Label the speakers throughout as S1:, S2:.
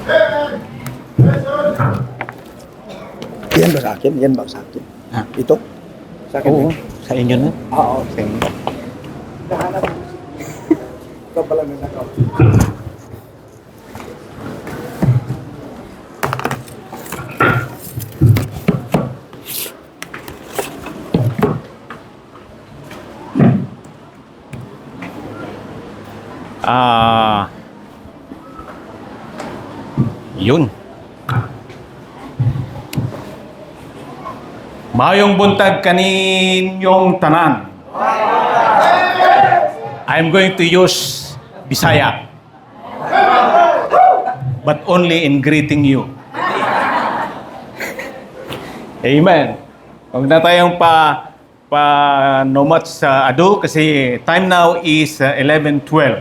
S1: Yan ba sa akin? Yan ba sa akin?
S2: Ha?
S1: Ito? Sa akin?
S2: Oo, sa inyo na.
S1: Oo.
S2: Sa inyo.
S1: Nahanap. Ikaw pala nanakaw.
S2: Yun. Mayong buntag kaninyong tanan. I'm going to use Bisaya. But only in greeting you. Amen. Huwag na tayong no much sa ado kasi time now is 11:12.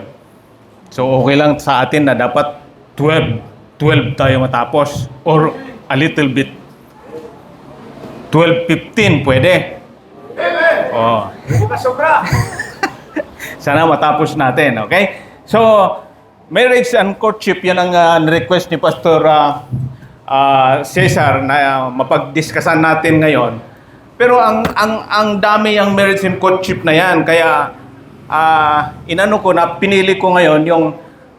S2: So okay lang sa atin na dapat 12 tayo matapos or a little bit 12:15 pwede. Oh.
S1: Sobra!
S2: Sana matapos natin, okay? So, marriage and courtship, yan ang request ni Pastor Cesar na mapag-discussan natin ngayon. Pero ang dami ang marriage and courtship na yan, kaya inano ko na pinili ko ngayon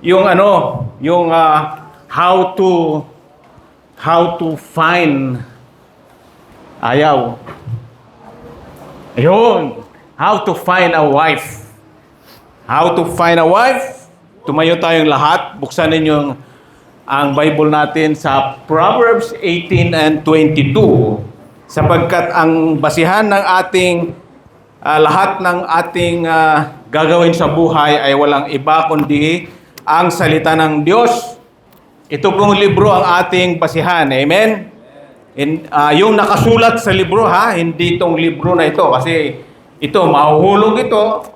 S2: yung how to find ayaw. Ayun. How to find a wife. How to find a wife? Tumayo tayong lahat. Buksan ninyo ang Bible natin sa Proverbs 18 and 22. Sapagkat ang basihan ng ating lahat ng ating gagawin sa buhay ay walang iba kundi ang salita ng Diyos. Ito pong libro ang ating basihan. Amen? Yung nakasulat sa libro hindi itong libro na ito kasi ito, mahuhulog ito,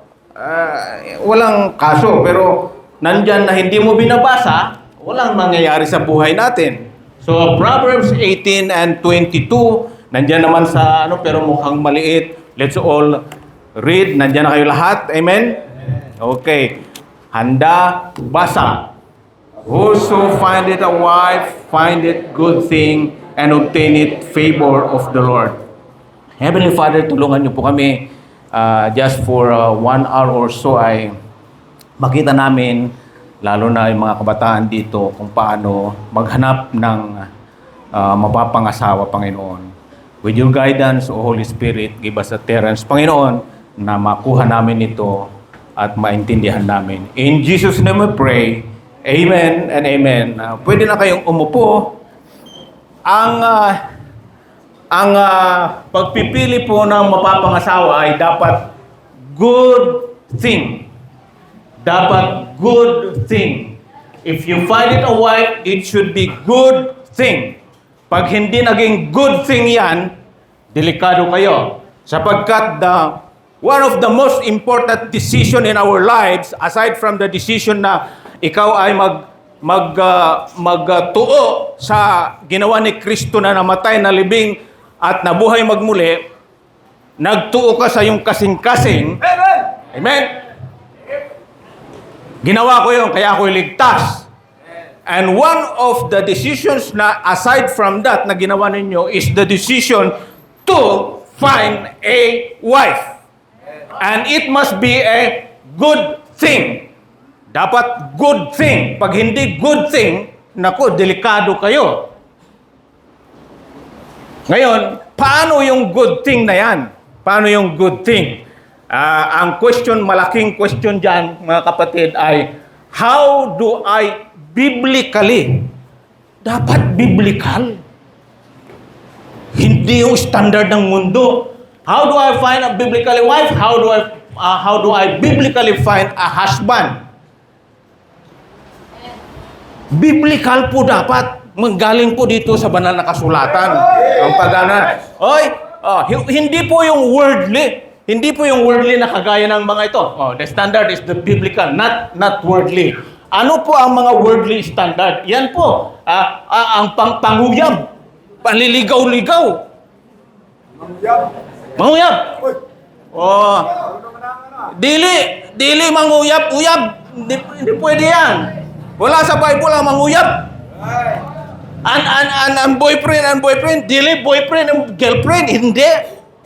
S2: walang kaso. Pero nandyan na hindi mo binabasa, walang mangyayari sa buhay natin. So, Proverbs 18 and 22, nandyan naman sa pero mukhang maliit. Let's all read. Nandyan na kayo lahat. Amen? Okay. Handa, basa. Whoso findeth a wife, findeth good thing, and obtaineth favor of the Lord. Heavenly Father, tulungan niyo po kami just for 1 hour or so ay makita namin, lalo na yung mga kabataan dito, kung paano maghanap ng mapapangasawa, Panginoon. With your guidance, O Holy Spirit, give us utterance, Panginoon, na makuha namin ito at maintindihan namin. In Jesus' name we pray. Amen and amen. Pwede na kayong umupo. Ang pagpipili po ng mapapangasawa ay dapat good thing. Dapat good thing. If you find it a wife, it should be good thing. Pag hindi naging good thing yan, delikado kayo. Sapagkat one of the most important decision in our lives, aside from the decision na ikaw ay magtuo sa ginawa ni Kristo na namatay, na libing at nabuhay magmuli, nagtuo ka sa iyong kasing-kasing. Amen! Amen! Ginawa ko yun, kaya ako'y ligtas. And one of the decisions na aside from that na ginawa ninyo is the decision to find a wife. And it must be a good thing. Dapat good thing. Pag hindi good thing, naku, delikado kayo. Ngayon, paano yung good thing na yan? Paano yung good thing? Ang question, malaking question dyan, mga kapatid, ay how do I biblically? Dapat biblical. Hindi yung standard ng mundo. How do I find a biblically wife? How do I biblically find a husband? Biblical po dapat. Manggaling po dito sa banal na kasulatan. Ang pagana. Hindi po yung worldly. Hindi po yung worldly na kagaya ng mga ito. The standard is the biblical, not worldly. Ano po ang mga worldly standard? Yan po. Ang panguyab. Panliligaw-ligaw. Manguyab. Dili manguyab-uyab. Hindi pwede yan. Wala sa Bible ang manguyab. Ang boyfriend, dili boyfriend ang girlfriend, hindi.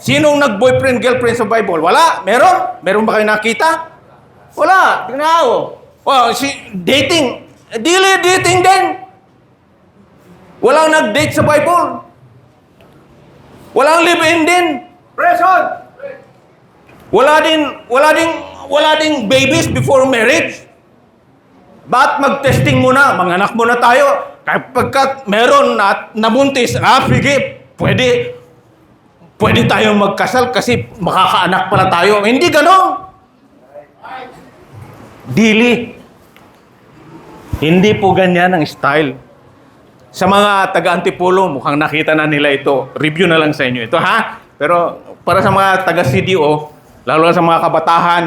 S2: Sinong nag-boyfriend, girlfriend sa Bible? Wala? Meron? Meron ba kayo nakita? Wala. Tingnan ako. Dating. Dili dating din. Walang nag-date sa Bible. Walang live-in din.
S1: Present!
S2: Wala ding babies before marriage. Ba't mag-testing muna? Manganak muna tayo. Kapag meron at nabuntis, sige, pwede tayong magkasal kasi makakaanak pala tayo. Hindi ganon. Dili. Hindi po ganyan ang style. Sa mga taga-Antipolo, mukhang nakita na nila ito. Review na lang sa inyo ito, ha? Pero para sa mga taga-CDO, lalo na sa mga kabatahan,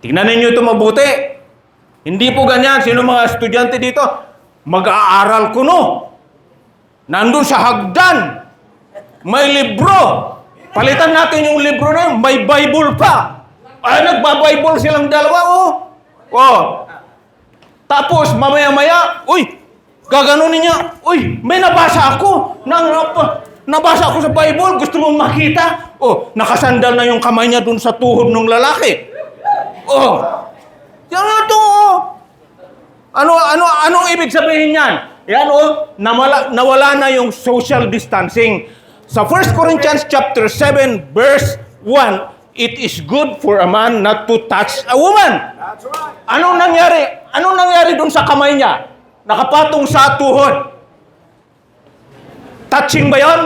S2: tingnan ninyo ito mabuti. Hindi po ganyan. Sino mga estudyante dito? Mag-aaral kuno. Nandun sa hagdan. May libro. Palitan natin yung libro na yun. May Bible pa. Ay, nagba-Bible silang dalawa, Tapos, mamaya-maya, gaganunin niya. May nabasa ako. Nabasa ako sa Bible. Gusto mong makita? Nakasandal na yung kamay niya dun sa tuhod ng lalaki. Yan na ito, Anong ibig sabihin yan? Yan, nawala na yung social distancing. Sa 1 Corinthians chapter 7, verse 1, it is good for a man not to touch a woman.
S1: That's right.
S2: Anong nangyari? Anong nangyari dun sa kamay niya? Nakapatong sa tuhod. Touching ba yon?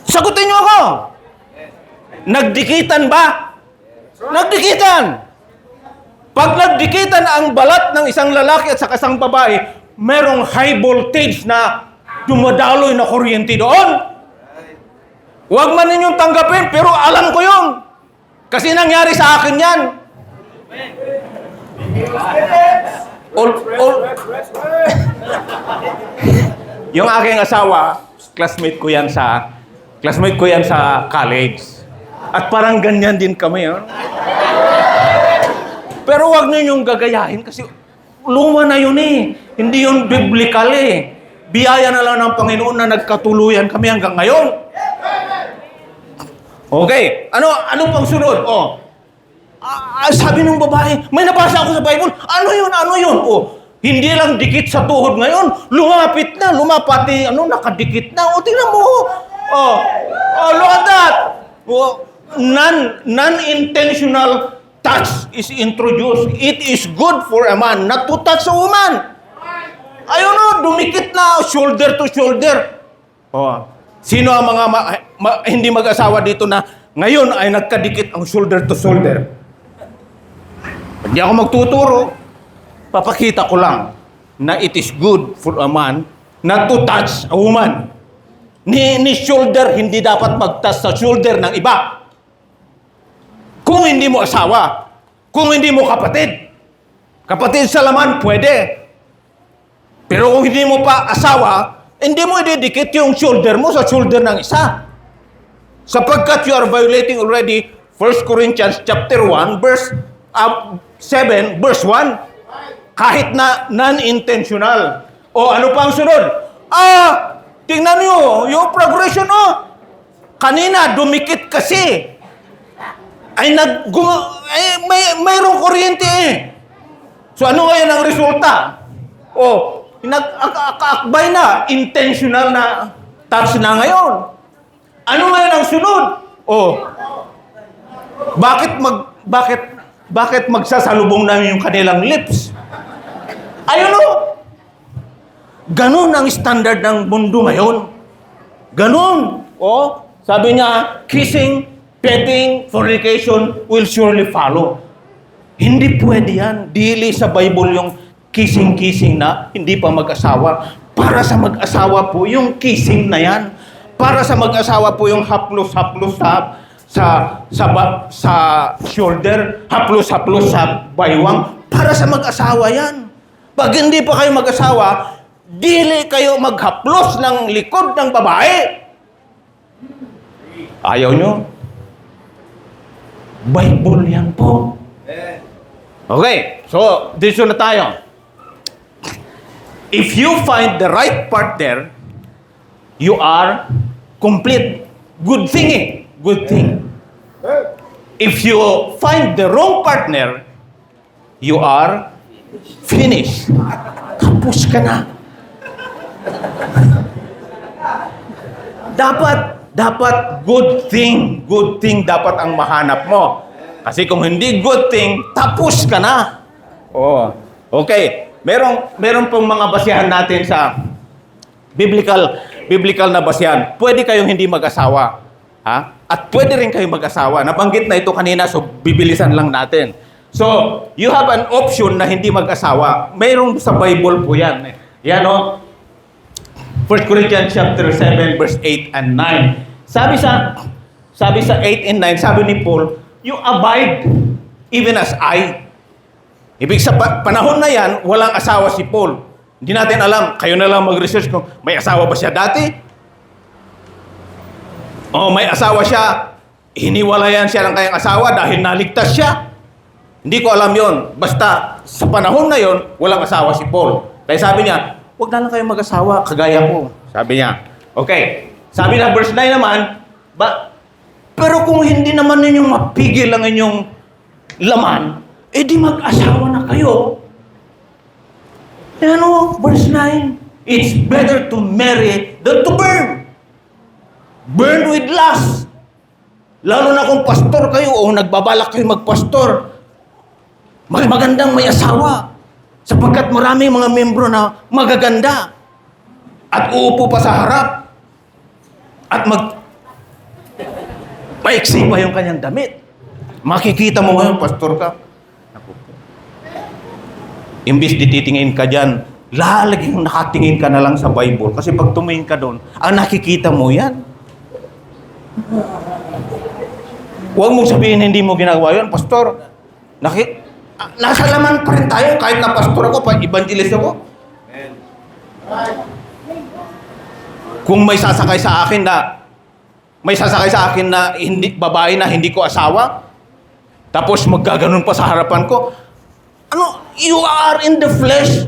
S2: Sagutin niyo ako. Nagdikitan ba? Nagdikitan. Pag nagdikitan ang balat ng isang lalaki at sa isang babae, merong high voltage na dumadaloy na kuryente doon. Huwag man ninyong tanggapin, pero alam ko yun. Kasi nangyari sa akin yan. Yung aking asawa, classmate ko yan sa college. At parang ganyan din kami. Pero wag ninyong gagayahin kasi luma na yun eh. Hindi yun biblical eh. Biyaya na lang ng Panginoon na nagkatuluyan kami hanggang ngayon. Okay. Ano pang sunod? Sabi ng babae, may nabasa ako sa Bible. Ano yun? Hindi lang dikit sa tuhod ngayon. Lumapit na, lumapati, nakadikit na. Tingnan mo. Look at that. Non-intentional touch is introduced. It is good for a man not to touch a woman. Ayun dumikit na shoulder to shoulder. Sino ang mga hindi mag-asawa dito na ngayon ay nagkadikit ang shoulder to shoulder? Hindi ako magtuturo. Papakita ko lang na it is good for a man not to touch a woman. Ni shoulder, hindi dapat mag-touch sa shoulder ng iba. Kung hindi mo asawa, kung hindi mo kapatid. Kapatid sa laman, pwede. Pero kung hindi mo pa asawa, hindi mo ididikit yung shoulder mo sa shoulder ng isa. Sapagkat you are violating already 1 Corinthians chapter 1, verse 7, verse 1. Kahit na non-intentional. Ano pa ang sunod? Tingnan nyo, yung progression, kanina, dumikit kasi. Mayroong kuryente eh. So ano ngayon ang resulta? Nag-akbay na, intentional na touch na ngayon. Ano ngayon ang sunod? Bakit magsasalubong namin yung kanilang lips? Ayun Ganon ang standard ng mundo ngayon. Ganon. Sabi niya, kissing, petting, fornication will surely follow. Hindi pwede yan. Dili sa Bible yung kissing-kissing na hindi pa mag-asawa. Para sa mag-asawa po yung kissing na yan. Para sa mag-asawa po yung haplos-haplos sa shoulder, haplos-haplos sa baywang. Para sa mag-asawa yan. Pag hindi pa kayo mag-asawa, dili kayo maghaplos ng likod ng babae. Ayaw nyo? Bible yan po. Okay, so dito na tayo. if you find the right partner, you are complete. Good thing eh. Good thing. If you find the wrong partner, you are finished. Kapos ka na. Dapat good thing dapat ang mahanap mo. Kasi kung hindi good thing, tapos ka na. Oh, okay. Meron pong mga basihan natin sa biblical na basihan. Pwede kayong hindi mag-asawa. Ha? At pwede rin kayong mag-asawa. Nabanggit na ito kanina, so bibilisan lang natin. So, you have an option na hindi mag-asawa. Mayroon sa Bible po yan. Yan o. 1 Corinthians chapter 7, verse 8 and 9. Sabi sa 8 and 9, sabi ni Paul, you abide even as I. Ibig sa panahon na yan, walang asawa si Paul. Hindi natin alam, kayo na lang mag-research kung may asawa ba siya dati? O may asawa siya, hiniwalayan siya ng kanyang asawa dahil naligtas siya. Hindi ko alam yon. Basta sa panahon na yon, walang asawa si Paul. Kaya sabi niya, huwag na lang kayong mag-asawa, kagaya ko. Sabi niya. Okay. Sabi na verse 9 naman, pero kung hindi naman ninyong mapigil ang inyong laman, di mag-asawa na kayo. Ano, verse 9, it's better to marry than to burn. Burn with lust. Lalo na kung pastor kayo o nagbabalak kayo magpastor, magandang may asawa. Sapagkat marami mga membro na magaganda at uupo pa sa harap at maiksi pa yung kanyang damit. Makikita mo ngayon, pastor ka. Imbis di titingin ka dyan, lalaging nakatingin ka na lang sa Bible. Kasi pag tumingin ka doon, ang nakikita mo yan. Huwag mong sabihin hindi mo ginagawa yun, pastor. Nasa laman pa rin tayo kahit na pastor ako, evangelist ako. Kung may sasakay sa akin na hindi babae na hindi ko asawa, tapos maggaganon pa sa harapan ko, you are in the flesh.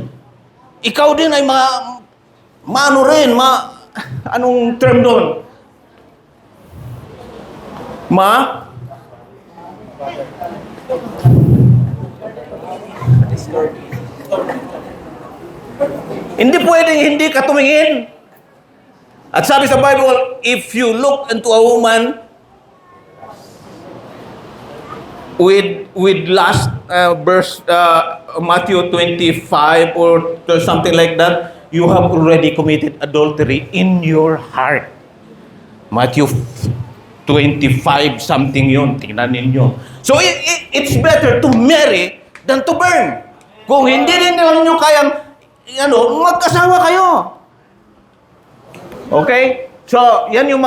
S2: Ikaw din ay anong term doon? Hindi pwedeng hindi ka tumingin. At sabi sa Bible, if you look into a woman with lust, verse Matthew 25 or something like that, you have already committed adultery in your heart. Matthew 25 something yun, tingnan ninyo. So it's better to marry than to burn. Kung hindi rin nyo kayang magkasawa kayo. Okay? So, yan ang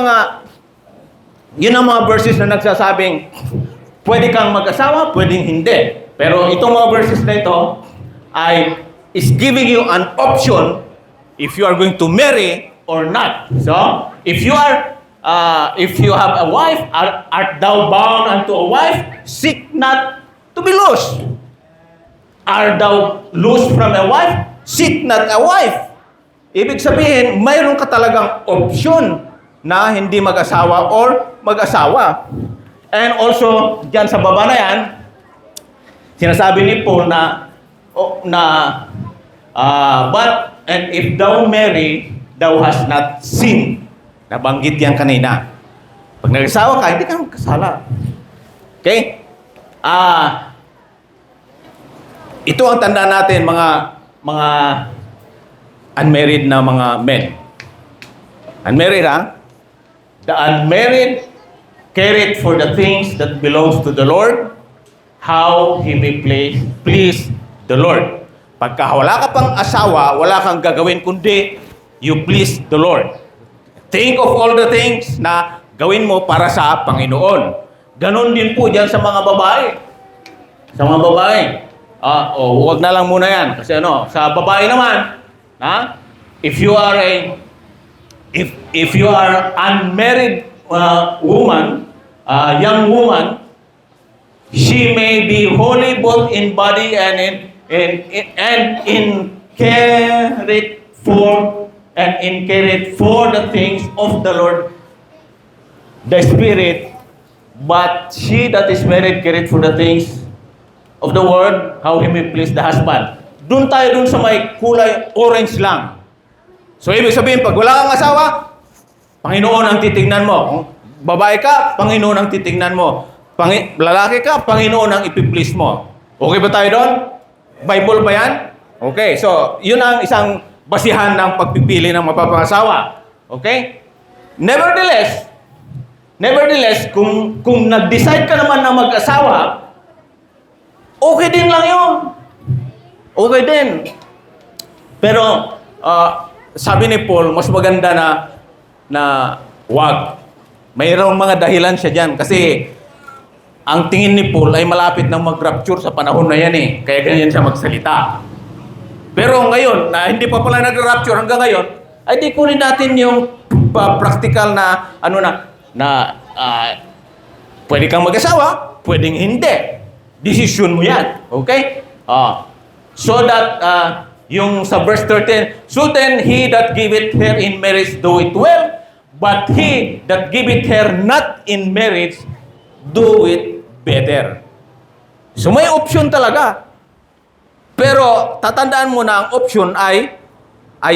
S2: mga verses na nagsasabing pwede kang mag-asawa, pwedeng hindi. Pero itong mga verses na ito is giving you an option if you are going to marry or not. So, if you have a wife, art thou bound unto a wife? Seek not to be loose. Art thou loose from a wife? Seek not a wife. Ibig sabihin, mayroon ka talagang option na hindi mag-asawa or mag-asawa. And also, dyan sa baba na yan, sinasabi ni Paul and if thou marry, thou hast not sinned. Nabanggit yan kanina. Pag nag-asawa ka, hindi ka magkasala. Okay? Ito ang tanda natin, mga unmarried na mga men. Unmarried, ha? The unmarried careth for the things that belongs to the Lord, how he may please the Lord. Pagka wala ka pang asawa, wala kang gagawin kundi you please the Lord. Think of all the things na gawin mo para sa Panginoon. Ganon din po dyan sa mga babae. Sa mga babae. Huwag na lang muna yan. Kasi sa babae naman, if you are unmarried woman, young woman, she may be holy both in body and in careth for and incareth for the things of the Lord, the Spirit, but she that is married careth for the things of the world, how he may please the husband. Doon tayo dun sa may kulay orange lang. So, ibig sabihin, pag wala kang asawa, Panginoon ang titignan mo. Kung babae ka, Panginoon ang titignan mo. Lalaki ka, Panginoon ang ipiplease mo. Okay ba tayo doon? Bible ba yan? Okay, so, yun ang isang basihan ng pagpipili ng mapapangasawa. Okay? Nevertheless, kung nag-decide ka naman na mag-asawa, okay din lang yun. Okay din. Pero, sabi ni Paul, mas maganda na wag. Mayroong mga dahilan siya dyan. Kasi, ang tingin ni Paul ay malapit nang mag-rapture sa panahon na yan eh. Kaya ganyan siya magsalita. Pero ngayon, na hindi pa pala nag-rapture hanggang ngayon, ay di kunin natin yung practical na, pwede kang mag-asawa, pwedeng hindi. Decision mo yan. Okay? So that, yung sa verse 13, so then he that giveth her in marriage do it well, but he that giveth her not in marriage do it better. So may option talaga. Pero tatandaan mo na ang option ay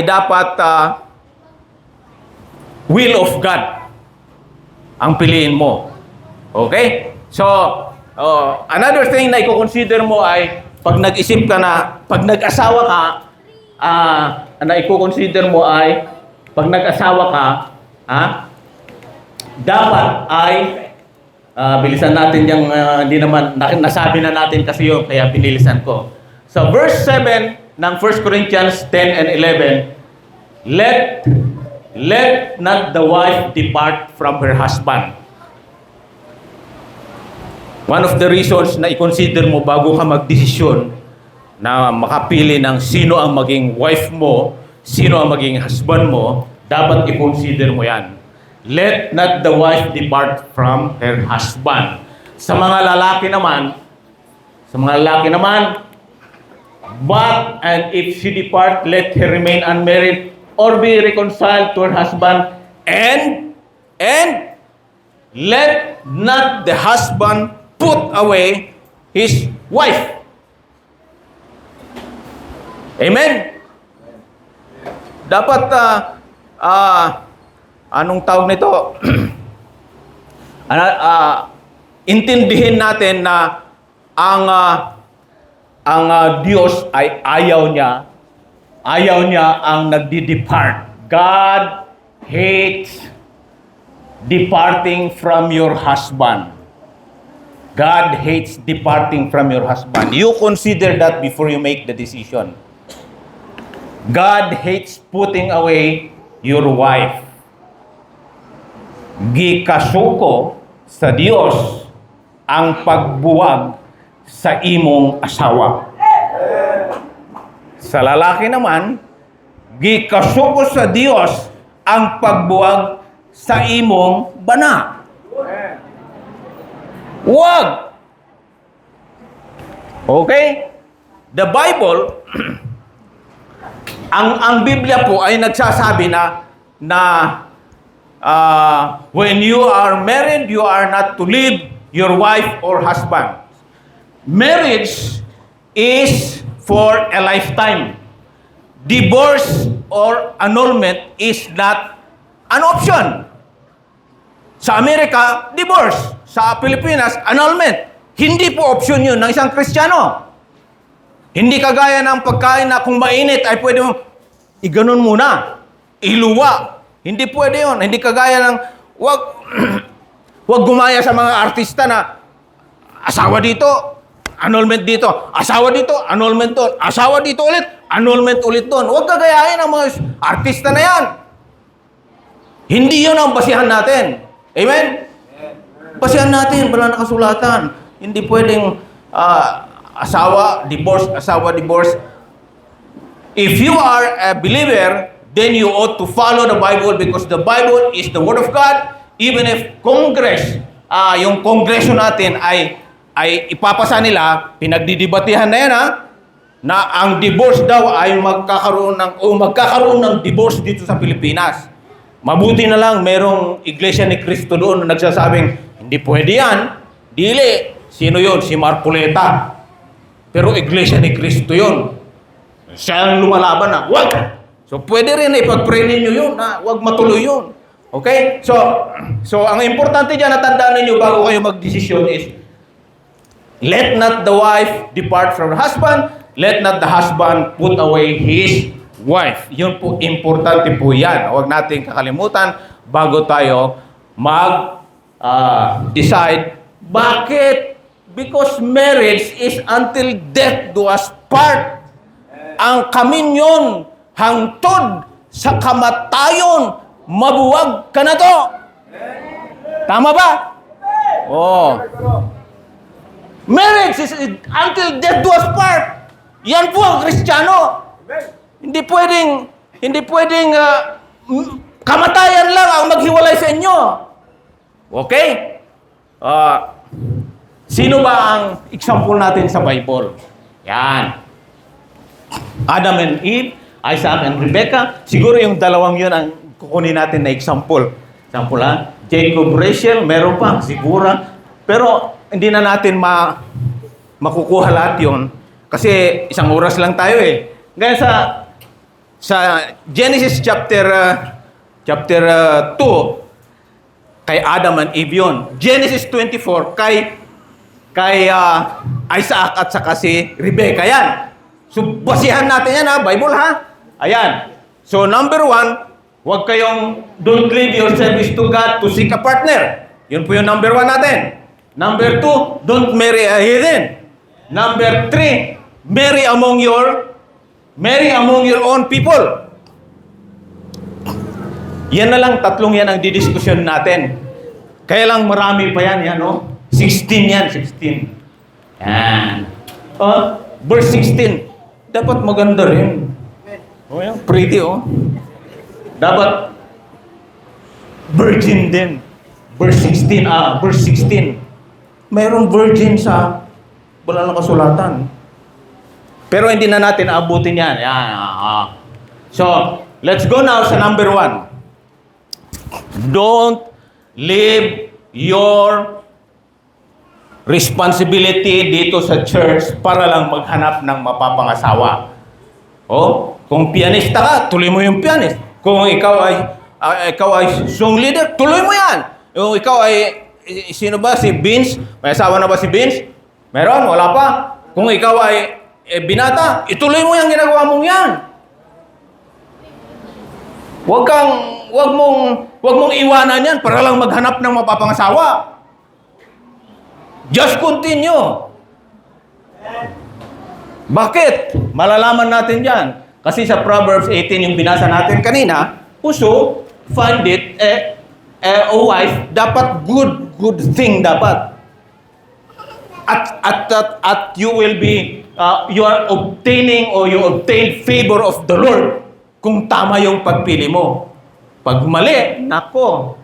S2: dapat will of God ang piliin mo. Okay? So, another thing na i-consider mo ay pag nag-isip ka na, pag nag-asawa ka, na i-consider mo ay pag nag-asawa ka, dapat ay bilisan natin yung hindi naman nasabi na natin kasi yun, kaya pinilisan ko. Sa verse 7 ng 1 Corinthians 10 and 11, let not the wife depart from her husband. One of the reasons na i-consider mo bago ka magdesisyon na makapili ng sino ang maging wife mo, sino ang maging husband mo, dapat i-consider mo yan. Let not the wife depart from her husband. Sa mga lalaki naman, but and if she depart, let her remain unmarried or be reconciled to her husband, and let not the husband put away his wife. Amen? Dapat, anong tawag nito? Intindihin natin na ang Diyos ay ayaw niya ang nagdi-depart. God hates departing from your husband. God hates departing from your husband. You consider that before you make the decision. God hates putting away your wife. Gikasuko sa Diyos ang pagbuwag sa imong asawa. Sa lalaki naman, gikasuko sa Diyos ang pagbuwag sa imong bana. Wag! Okay? The Bible, ang Biblia po ay nagsasabi na when you are married, you are not to leave your wife or husband. Marriage is for a lifetime. Divorce or annulment is not an option. Sa Amerika, divorce. Sa Pilipinas, annulment. Hindi po option yun ng isang Kristiyano. Hindi kagaya ng pagkain na kung mainit ay pwede mong iganon muna. Iluwa. Hindi pwede yun. Hindi kagaya ng wag gumaya sa mga artista na asawa dito, annulment dito, asawa dito, annulment doon, asawa dito ulit, annulment ulit doon. Huwag kagayahin ang mga artista na yan. Hindi yun ang basihan natin. Amen? Basihan natin, wala nakasulatan. Hindi pwedeng asawa, divorce. If you are a believer, then you ought to follow the Bible because the Bible is the Word of God. Even if Congress, yung Kongreso natin ay ipapasa nila, pinagdidebatehan na yan na ang divorce daw ay magkakaroon ng divorce dito sa Pilipinas. Mabuti na lang merong Iglesia ni Cristo doon na nagsasabing, hindi pwede yan. Dili. Sino yon? Si Marcoleta. Pero Iglesia ni Cristo yon. Siya ang lumalaban na, wag! So pwede rin ipag-pray ninyo yun, na wag matuloy yun. Okay? So ang importante dyan na tandaan ninyo bago kayo magdesisyon is, let not the wife depart from her husband, let not the husband put away his wife. Yun po, importante po yan. Huwag natin kakalimutan bago tayo mag-decide. Bakit? Because marriage is until death do us part. Ang kaminyon hangtod sa kamatayon, mabuwag ka na to. Tama ba? Oh. Marriage is until death do us part. Yan po ang Kristiyano. Hindi pwedeng kamatayan lang ang maghiwalay sa inyo. Okay? Sino ba ang example natin sa Bible? Yan. Adam and Eve, Isaac and Rebecca. Siguro yung dalawang yun ang kukunin natin na example. Example ha? Jacob, Rachel, meron pa, siguro. Pero hindi na natin makukuha lahat yun. Kasi isang oras lang tayo eh. Ngayon sa Genesis chapter 2, kay Adam and Eve yun. Genesis 24, kay Isaac at saka si Rebecca yan. So, basihan natin yan ha, Bible ha. Ayan. So, number 1, huwag kayong, don't leave your service to God to seek a partner. Yun po yung number 1 natin. Number 2, don't marry a heathen. Number 3, marry among your own people. Yan na lang, tatlong yan ang didiskusyon natin. Kaya lang marami pa yan, yan o. 16 yan, 16. Yan. Verse 16. Dapat maganda rin. Oh, yan. Pretty, oh. Dapat virgin din. Verse 16. Verse 16. Mayroong virgin sa wala lang kasulatan. Pero hindi na natin aabutin yan. Yan. So, let's go now sa number 1. Don't leave your responsibility dito sa church para lang maghanap ng mapapangasawa. Kung pianista ka, tuloy mo yung pianist. Kung ikaw ay song leader, tuloy mo yan. Kung ikaw ay, sino ba? Si Vince? May asawa na ba si Vince? Meron? Wala pa? Kung ikaw ay binata, ituloy mo yung ginagawa mong yan. Wag mong iwanan yan para lang maghanap ng mapapangasawa. Just continue. Bakit? Malalaman natin yan. Kasi sa Proverbs 18, yung binasa natin kanina, puso, find it, a wife, dapat good thing dapat. At you will be, you are obtaining or you obtain favor of the Lord kung tama yung pagpili mo. Pag mali, nako.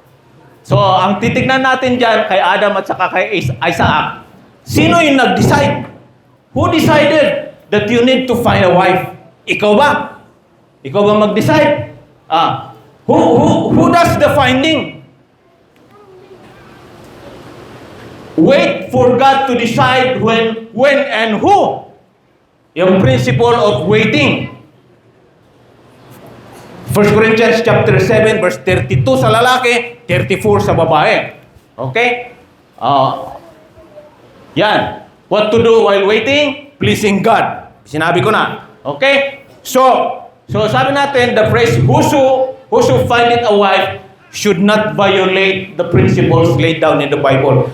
S2: So, ang titignan natin dyan kay Adam at saka kay Isaac, sino yung nag-decide? Who decided that you need to find a wife? Ikaw ba? Ikaw ba mag-decide? Who does the finding? Wait for God to decide when and who. Yung principle of waiting. 1 Corinthians chapter 7 verse 32 sa lalaki, 34 sa babae. Okay? Yan. What to do while waiting? Pleasing God. Sinabi ko na. Okay? So sabi natin, the phrase, whoso findeth a wife should not violate the principles laid down in the Bible.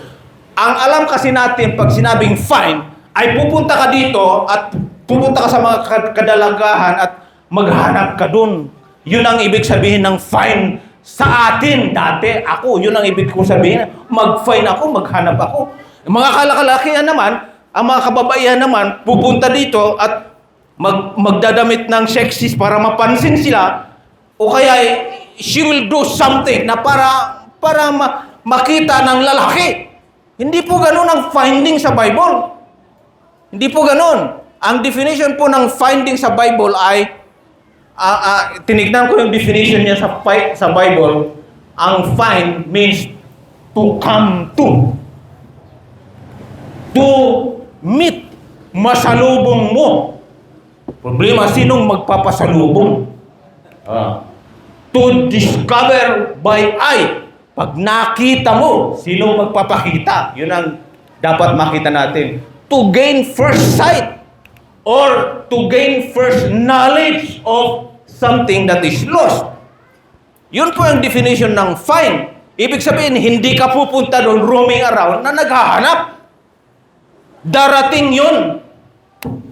S2: Ang alam kasi natin, pag sinabing find, ay pupunta ka dito at pupunta ka sa mga kadalagahan at maghanap ka dun. Yun ang ibig sabihin ng find sa atin dati. Ako, yun ang ibig kong sabihin. Mag-find ako, maghanap ako. Mga kalakalakihan naman, ang mga kababaihan naman, pupunta dito at magdadamit ng sexist para mapansin sila o kaya she will do something na para makita ng lalaki. Hindi po ganun ang finding sa Bible. Hindi po ganun. Ang definition po ng finding sa Bible ay, tinignan ko yung definition niya sa Bible, ang find means to come to. To meet, masalubong mo. Problema, sinong magpapasalubong? To discover by eye. Pag nakita mo, sinong magpapakita? Yun ang dapat makita natin. To gain first sight or to gain first knowledge of something that is lost. Yun po ang definition ng find. Ibig sabihin, hindi ka pupunta doon roaming around na naghahanap. Darating yun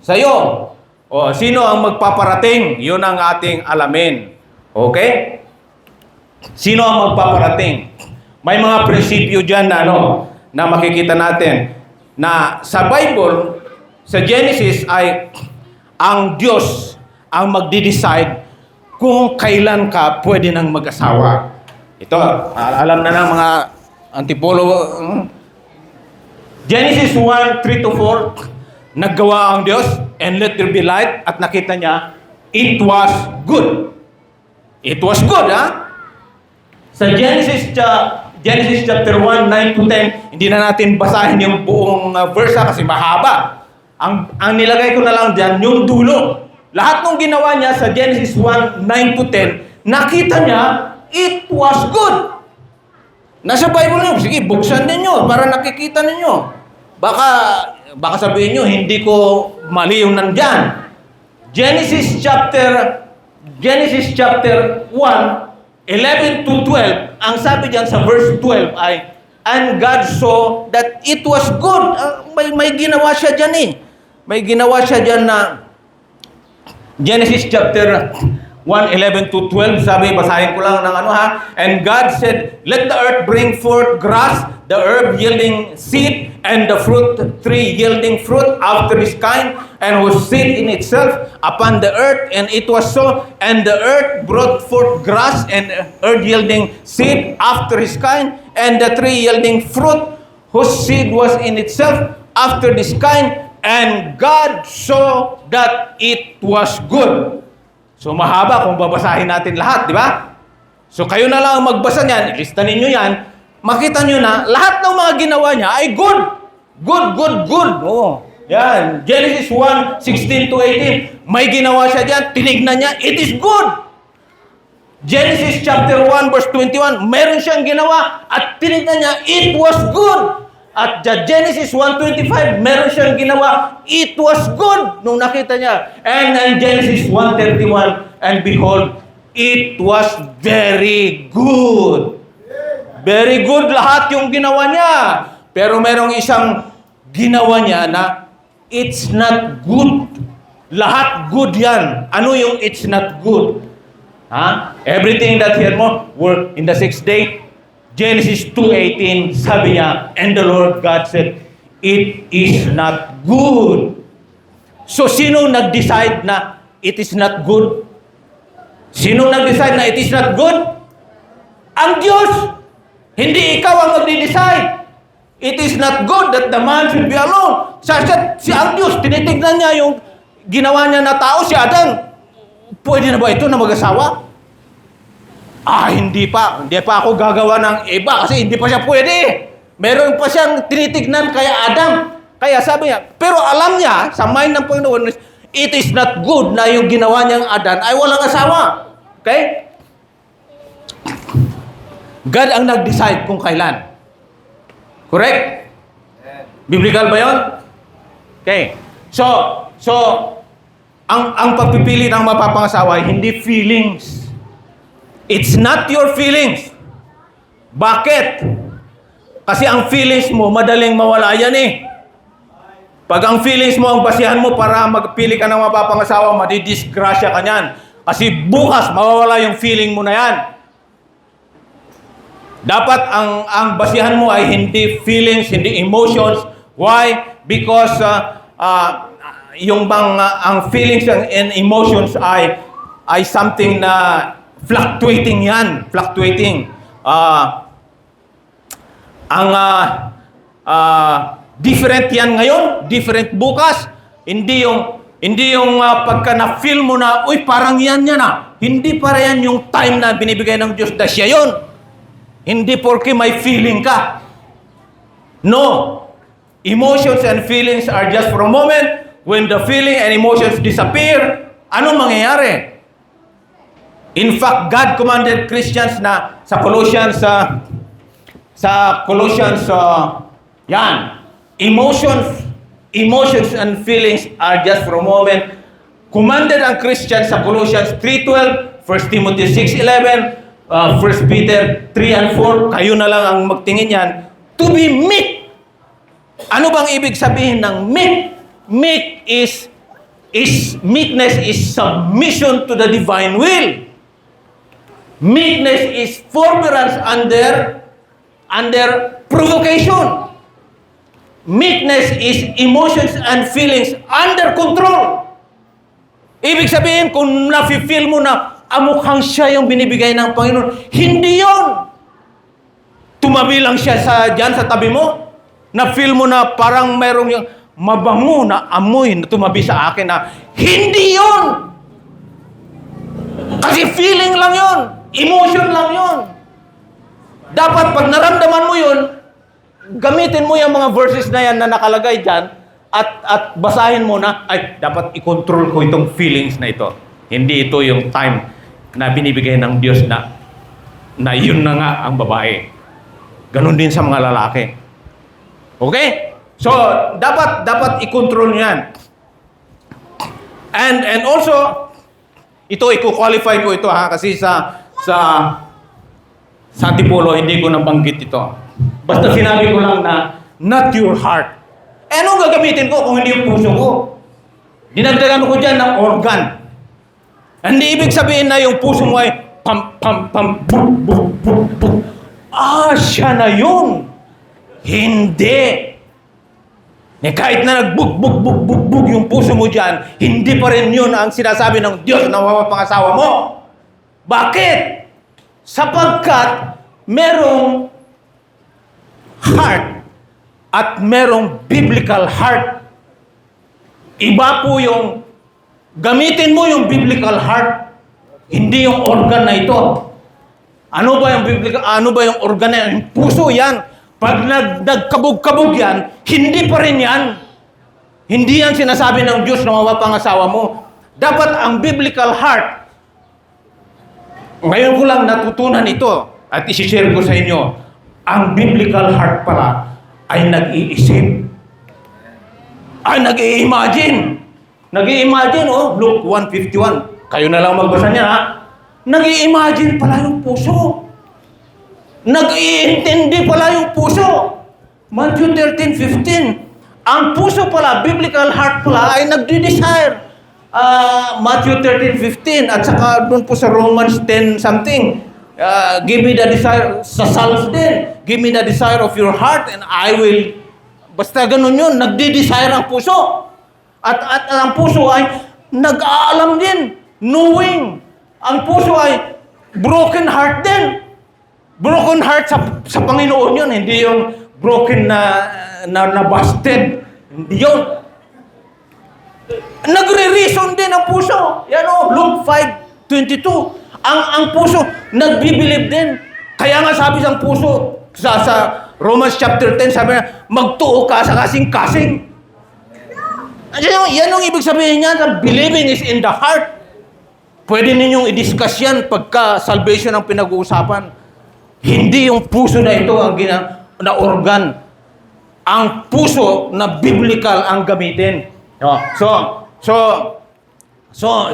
S2: sa'yo. O, sino ang magpaparating? Yun ang ating alamin. Okay? Sino ang magpaparating? May mga prinsipyo dyan na, na makikita natin na sa Bible, sa Genesis ay ang Diyos ang magde-decide kung kailan ka pwede nang mag-asawa. Ito, alam na ng mga antipolo. Genesis 1:3-4, naggawa ang Diyos, and let there be light, at nakita niya, it was good. It was good, ha? Sa Genesis chapter 1, 9-10, hindi na natin basahin yung buong verse kasi mahaba. Ang nilagay ko na lang dyan, yung dulo. Lahat ng ginawa niya sa Genesis 1, 9-10, nakita niya, it was good. Nasa Bible niyo, sige, buksan ninyo para nakikita ninyo. Baka sabihin niyo, hindi ko mali yung nandyan. Genesis chapter 1, 11-12, ang sabi diyan sa verse 12 ay, and God saw that it was good. May ginawa siya diyan eh. May ginawa siya diyan na Genesis chapter 1:11-12, sabi, basahin ko lang ng and God said, let the earth bring forth grass, the herb yielding seed, and the fruit tree yielding fruit after his kind, and whose seed in itself upon the earth, and it was so. And the earth brought forth grass and herb yielding seed after his kind, and the tree yielding fruit, whose seed was in itself after this kind, and God saw that it was good. So mahaba kung babasahin natin lahat, di ba? So kayo na lang magbasa niyan, ilista ninyo yan, makita nyo na lahat ng mga ginawa niya ay good. Good. Oh, yan. Genesis 1:16-18, may ginawa siya diyan, tinignan niya, it is good. Genesis chapter 1 verse 21, meron siyang ginawa at tinignan niya, it was good. At Genesis 1:25, meron siyang ginawa, it was good nung nakita niya. And in Genesis 1:31, and behold, it was very good. Very good lahat yung ginawa niya. Pero merong isang ginawa niya na it's not good. Lahat good yan. Ano yung it's not good? Everything that here mo work in the sixth day. Genesis 2:18, sabi niya, and the Lord God said, it is not good. So, sino nag-decide na it is not good? Sino nag-decide na it is not good? Ang Diyos! Hindi ikaw ang mag-decide. It is not good that the man should be alone. Si ang Diyos, tinitignan niya yung ginawa niya na tao, si Adan. Pwede na ba ito na mag-asawa? Hindi pa ako gagawa ng iba kasi hindi pa siya pwede. Meron pa siyang tinitignan kay Adam. Kaya sabi niya, pero alam niya, sa mind ng Panginoon, it is not good na yung ginawa niyang Adan ay walang asawa. Okay? God ang nag-decide kung kailan. Correct? Biblical ba yun? Okay. So, ang pagpipili ng mapapangasawa ay hindi feelings. It's not your feelings. Bakit? Kasi ang feelings mo, madaling mawala yan eh. Pag ang feelings mo, ang basihan mo para magpili ka ng mapapangasawa, madidisgrasya ka niyan. Kasi bukas, mawawala yung feeling mo na yan. Dapat ang basihan mo ay hindi feelings, hindi emotions. Why? Because ang feelings and emotions ay something na fluctuating yan. Fluctuating. Different yan ngayon, different bukas. Hindi yung Hindi yung pagka na-feel mo na, uy, parang yan na. Hindi para yan yung time na binibigay ng Diyos na siya yun. Hindi porke may feeling ka. No. Emotions and feelings are just for a moment. When the feeling and emotions disappear, anong mangyayari? In fact, God commanded Christians na sa Colossians, yan, emotions and feelings are just for a moment. Commanded ang Christians sa Colossians 3:12, 1 Timothy 6:11, 1 Peter 3 and 4, kayo na lang ang magtingin yan, to be meek. Ano bang ibig sabihin ng meek? Meekness is submission to the divine will. Meekness is forbearance under provocation. Meekness is emotions and feelings under control. Ibig sabihin, kung nafe-feel mo na mukhang siya yung binibigay ng Panginoon, hindi yon. Tumabi lang siya dyan sa tabi mo, na-feel mo na parang mayroong yung mabango na amoy na tumabi sa akin na hindi yon. Kasi feeling lang yon, emotion lang yon. Dapat pag naramdaman mo yun, gamitin mo yung mga verses na yan na nakalagay dyan at basahin mo na, ay, dapat i-control ko itong feelings na ito. Hindi ito yung time na binibigay ng Diyos na yun na nga ang babae. Ganon din sa mga lalaki. Okay? So, dapat i-control nyo yan. And also, ito, i-qualify ko ito ha, kasi sa Antipolo, hindi ko nabanggit ito. Basta sinabi ko lang na, not your heart. Eh, anong gagamitin ko kung hindi yung puso ko? Dinagdagan ko dyan ng organ. Hindi ibig sabihin na yung puso mo ay pam, pam, pam, buk, buk, buk, buk. Siya na yun. Hindi. Kahit na nagbuk, buk, buk, buk, buk yung puso mo dyan, hindi pa rin yun ang sinasabi ng Diyos na mapapangasawa mo. Bakit? Sapagkat merong heart at merong biblical heart. Iba po yung gamitin mo yung biblical heart, hindi yung organ na ito. Ano ba yung organ na yan? Yung puso yan. Pag nagkabog-kabog yan, hindi pa rin yan. Hindi yan sinasabi ng Diyos na mapapangasawa mo. Dapat ang biblical heart, ngayon ko lang natutunan ito at isi-share ko sa inyo, ang biblical heart pala ay nag-iisip. Ay nag-i-imagine. Nag-i-imagine, Luke 1:51. Kayo na lang magbasa niya, ha? Nag-i-imagine pala yung puso. Nag-iintindi pala yung puso. Matthew 13:15. Ang puso pala, biblical heart pala, ay nagdi-desire. Matthew 13:15. At saka doon po sa Romans 10 something. Give me the desire, sa Psalms din. Give me the desire of your heart and I will. Basta ganun yun, nagdi-desire ang puso. At ang puso ay nag-aalam din, knowing. Ang puso ay broken heart din. Broken heart sa Panginoon yun, hindi yung broken na busted. Hindi yun. Nagre-reason din ang puso. Yan Luke 5:22. Ang puso, nagbibilib din. Kaya nga sabi sa puso, sa Romans chapter 10, sabi na, magtuo ka sa kasing-kasing. Yan ang ibig sabihin niya, believing is in the heart. Pwede ninyong i-discuss yan pagka salvation ang pinag-uusapan. Hindi yung puso na ito ang na organ. Ang puso na biblical ang gamitin. So,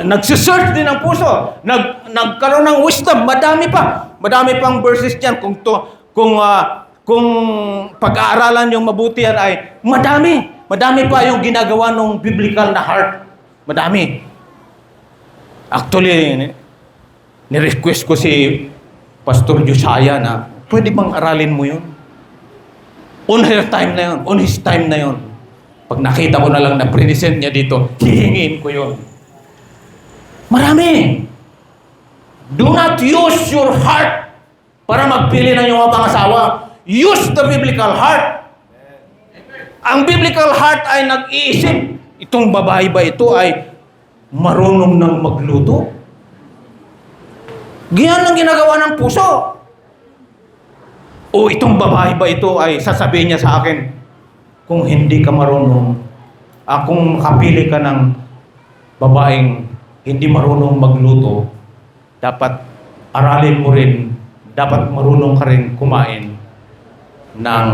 S2: nagsisearch din ang puso. Nagkaroon ng wisdom. Madami pang verses diyan kung pag-aaralan yung mabuti yan ay madami pa yung ginagawa ng biblical na heart. Madami. Actually, ni-request ko si Pastor Josiah na pwede bang aralin mo yun? On his time na yun. Pag nakita ko na lang na present niya dito, hihingin ko yun. Marami. Do not use your heart para magpili ng iyong mga pangasawa. Use the biblical heart. Ang biblical heart ay nag-iisip. Itong babae ba ito ay marunong ng magluto? Ganyan ang ginagawa ng puso. O itong babae ba ito ay sasabihin niya sa akin, kung hindi ka marunong, kung makapili ka ng babaeng hindi marunong magluto, dapat aralin mo rin, dapat marunong ka rin kumain ng...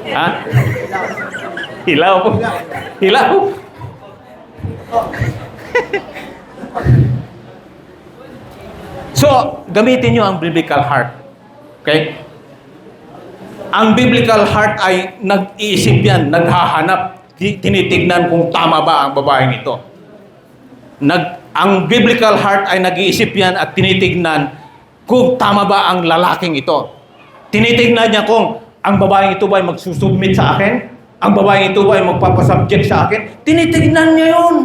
S2: Ha? Hilaw. Hilaw. So, gamitin nyo ang biblical heart. Okay? Ang biblical heart ay nag-iisip yan, naghahanap, tinitignan kung tama ba ang babaeng ito. Ang biblical heart ay nag-iisip yan at tinitignan kung tama ba ang lalaking ito. Tinitignan niya kung ang babaeng ito ba ay magsusubmit sa akin, ang babaeng ito ba ay magpapasubject sa akin. Tinitignan niya yun.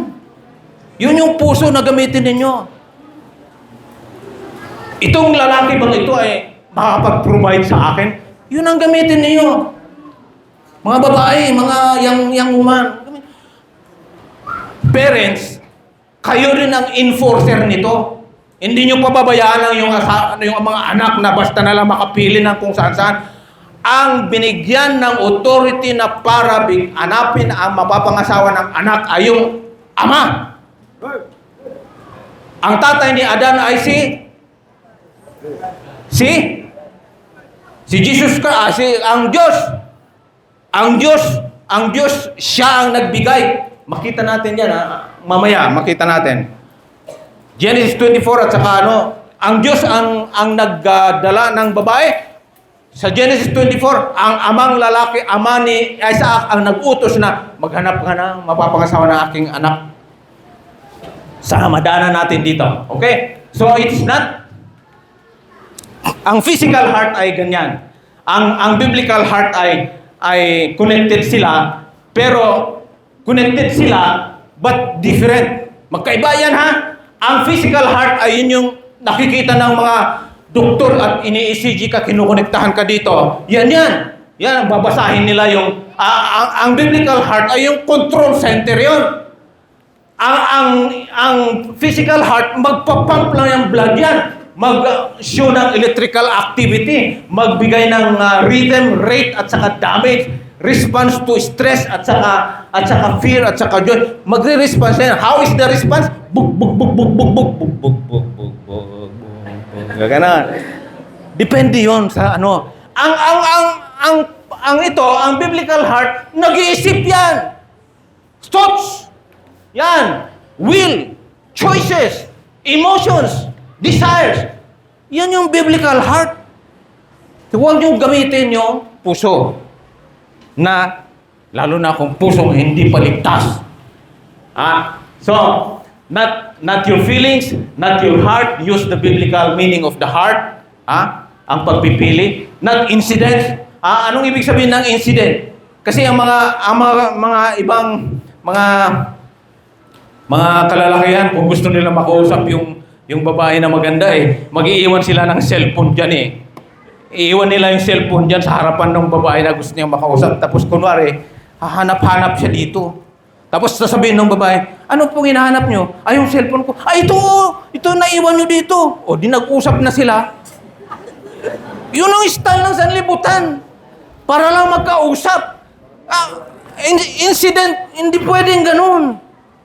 S2: Yun yung puso na gamitin ninyo. Itong lalaki bang ito ay makakapag-provide sa akin? Yun ang gamitin ninyo. Mga babae, mga young woman. Parents, kayo rin ang enforcer nito. Hindi nyo pababayaan lang yung mga anak na basta na lang makapili ng kung saan-saan. Ang binigyan ng authority na para hanapin ang mapapangasawa ng anak ay yung ama. Ang tatay ni Adan ay si Jesus Christ, ang Diyos. Ang Diyos, siya ang nagbigay. Makita natin yan, mamaya, makita natin. Genesis 24 at saka ang Diyos ang nagdala ng babae. Sa Genesis 24, ang amang lalaki, ama ni Isaac, ang nag-utos na maghanap ka ng mapapangasawa ng aking anak. Sa madanan natin dito. Okay? So, it's not... Ang physical heart ay ganyan. Ang biblical heart ay connected sila, pero connected sila, but different. Magkaiba yan, ha? Ang physical heart ay yun yung nakikita ng mga doktor at ini-ECG ka, kinukonektahan ka dito. Yan. Yan, babasahin nila yung... ang biblical heart ay yung control center yun. Ang physical heart, magpapump lang yung blood yan. Mag-show ng electrical activity. Magbigay ng rhythm, rate, at saka damage. Response to stress, at saka fear, at saka joy. Magre-response yan. How is the response? Bug, bug, bug, bug, bug, bug, bug, bug, bug, bug, bug. Gagana. Depende yon sa ano. Ang biblical heart, nag-iisip yan. Thoughts. Yan. Will. Choices. Emotions. Desires. Yan yung biblical heart. Huwag nyo gamitin yung puso. Lalo na kung pusong hindi paligtas. So, not your feelings, not your heart. Use the biblical meaning of the heart. Ang pagpipili. Not incidents. Anong ibig sabihin ng incident? Kasi ang mga ibang mga kalalakihan, kung gusto nila makausap yung babae na maganda mag-iiwan sila ng cellphone dyan Iiwan nila yung cellphone dyan sa harapan ng babae na gusto niyang makausap. Tapos kunwari, hahanap-hanap siya dito. Tapos sasabihin ng babae, ano pong hinahanap nyo? Yung cellphone ko. Ito naiwan nyo dito. O, di nag-usap na sila. Yun ang style ng sanlibutan. Para lang magkausap. Incident, hindi pwedeng ganun.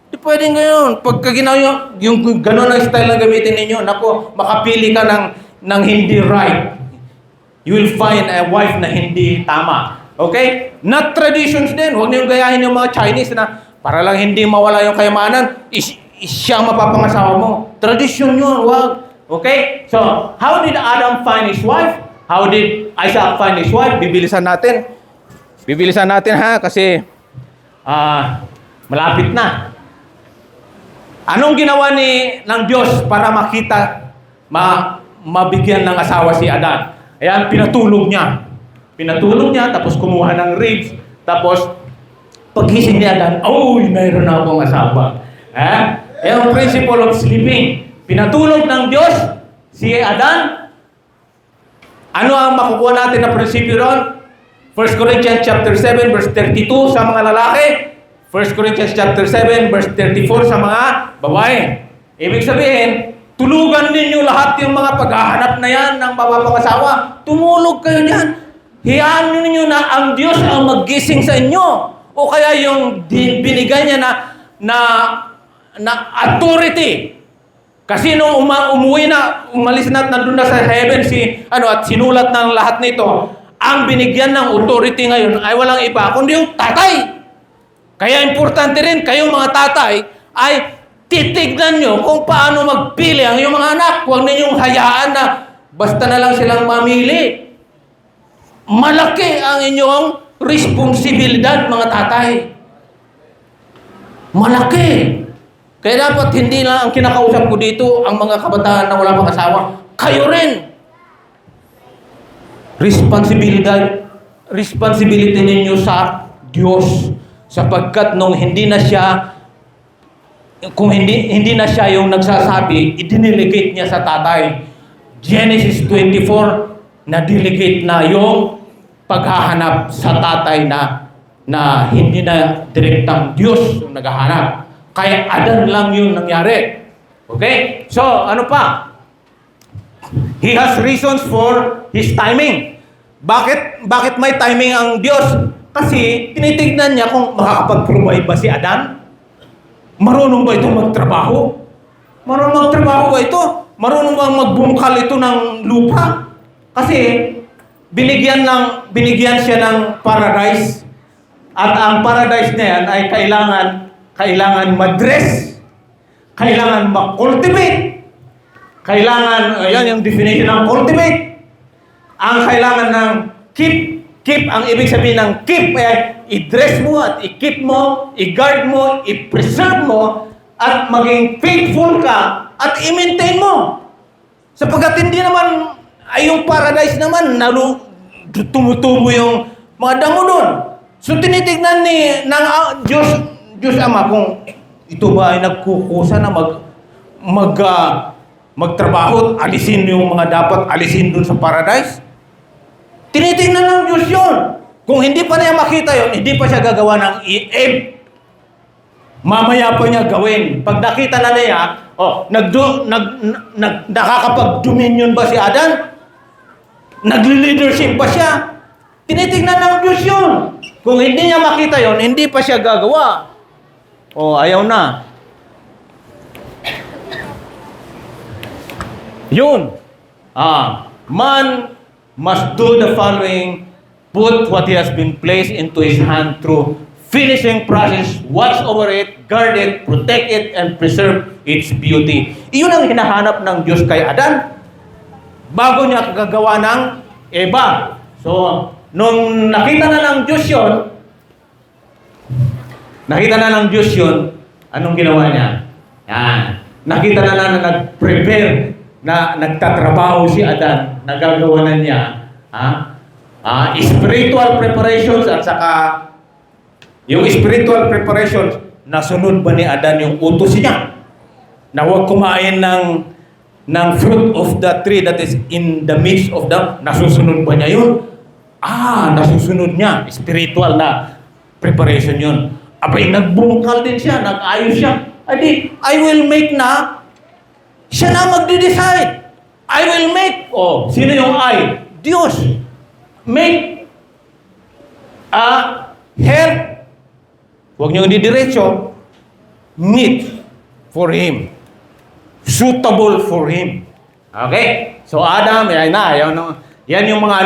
S2: Hindi pwedeng ganun. Pagka ginawa yung ganun ang style na gamitin ninyo, nako, makapili ka ng hindi right. You will find a wife na hindi tama. Okay? Not traditions din. Huwag niyong gayahin yung mga Chinese na para lang hindi mawala yung kayamanan, siya ang mapapangasawa mo. Tradisyon yun. Huwag. Okay? So, how did Adam find his wife? How did Isaac find his wife? Bibilisan natin. Bibilisan natin kasi malapit na. Anong ginawa ng Diyos para makita, mabigyan ng asawa si Adan? Ayan, pinatulog niya. Pinatulog niya, tapos kumuha ng ribs, tapos paggising ni Adan, mayroon na akong asawa. Ayan ang principle of sleeping. Pinatulog ng Diyos si Adan. Ano ang makukuha natin na prinsipyo ron? 1 Corinthians chapter 7, verse 32 sa mga lalaki. 1 Corinthians chapter 7, verse 34 sa mga babae. Ibig sabihin, tulugan ninyo lahat yung mga paghahanap na yan ng mapapangasawa. Tumulog kayo dyan. Hiyaan ninyo na ang Diyos ang maggising sa inyo. O kaya yung binigay niya na authority. Kasi nung umalis na, nandun na sa heaven at sinulat ng lahat nito, ang binigyan ng authority ngayon ay walang iba, kundi yung tatay. Kaya importante rin, kayong mga tatay, ay titignan nyo kung paano magpili ang iyong mga anak. Huwag ninyong hayaan na basta na lang silang mamili. Malaki ang inyong responsibilidad, mga tatay. Malaki. Kaya dapat hindi lang ang kinakausap ko dito ang mga kabataan na wala pang asawa. Kayo rin. Responsibility ninyo sa Diyos. Sapagkat nung hindi na siya yung nagsasabi, i-delegate niya sa tatay. Genesis 24, na-delegate na yung paghahanap sa tatay na hindi na direktang Diyos yung naghahanap. Kaya Adan lang yung nangyari. Okay? So, ano pa? He has reasons for his timing. Bakit may timing ang Diyos? Kasi tinitignan niya kung makakapag-provide ba si Adan? Marunong ba ito magtrabaho? Marunong magtrabaho ba ito? Marunong bang magbungkal ito ng lupa? Kasi binigyan siya ng paradise. At ang paradise na yan ay kailangan madress. Kailangan mag-cultivate. Ayan yung definition ng cultivate. Ang kailangan ng keep, ang ibig sabihin ng keep ay i-dress mo at i-keep mo, i-guard mo, i-preserve mo, at maging faithful ka at i-maintain mo. Sapagkat hindi naman, ay yung paradise naman, tumutubo yung mga damo doon. So tinitignan ng Diyos Ama kung ito ba ay nagkukusa na magtrabaho at alisin yung mga dapat alisin doon sa paradise. Tinitingnan ng Diyos yun. Kung hindi pa niya makita yun, hindi pa siya gagawa ng mamaya pa niya gawin. Pag nakita na niya, nakakapag-dominion ba si Adan? Nagli-leadership ba siya? Tinitingnan ng Diyos yun. Kung hindi niya makita yun, hindi pa siya gagawa. Ayaw na. Yun. Man must do the following: put what he has been placed into his hand through finishing process, watch over it, guard it, protect it, and preserve its beauty. Iyon ang hinahanap ng Diyos kay Adan bago niya gagawa ng Eva. So, nung nakita na ng Diyos yun, anong ginawa niya? Yan. Nakita na nag-prepare, na nagtatrabaho si Adan, nagagawa na niya spiritual preparations, at saka yung spiritual preparations, nasunod ba ni Adan yung utos niya na huwag kumain ng fruit of the tree that is in the midst of nasusunod ba niya yun? Nasusunod niya. Spiritual na preparation yun. Abay, nagbungkal din siya, nag-ayos siya. I will make na, siya na magde-decide. I will make, sino yung I? Diyos. Make help. Huwag niyo didiretso. Meet for him. Suitable for him. Okay? So Adam, yan yung mga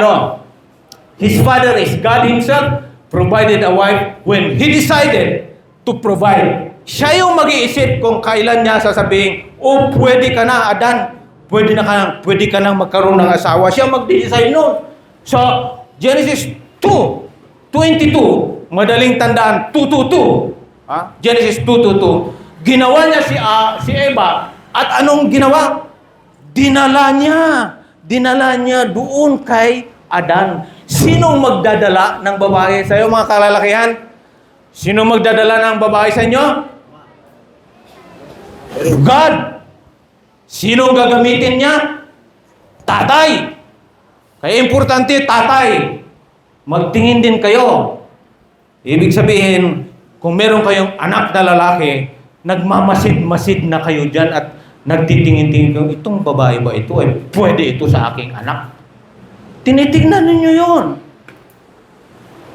S2: His father is God himself, provided a wife when he decided to provide. Siya yung mag-iisip kung kailan niya sasabihin, pwede ka na, Adan. Pwede ka na magkaroon ng asawa. Siya mag-decide noon. So, Genesis 2:22, madaling tandaan, 2:22. Genesis 2:22. Ginawa niya si Eva, at anong ginawa? Dinala niya doon kay Adan. Sinong magdadala ng babae sa iyo, mga kalalakihan? Sinong magdadala ng babae sa inyo? God. Sinong gagamitin niya? Tatay. Kaya importante, tatay. Magtingin din kayo. Ibig sabihin, kung meron kayong anak na lalaki, nagmamasid-masid na kayo dyan at nagtitingin-tingin kayo, itong babae ba ito? Ay, pwede ito sa aking anak. Tinitignan ninyo yon.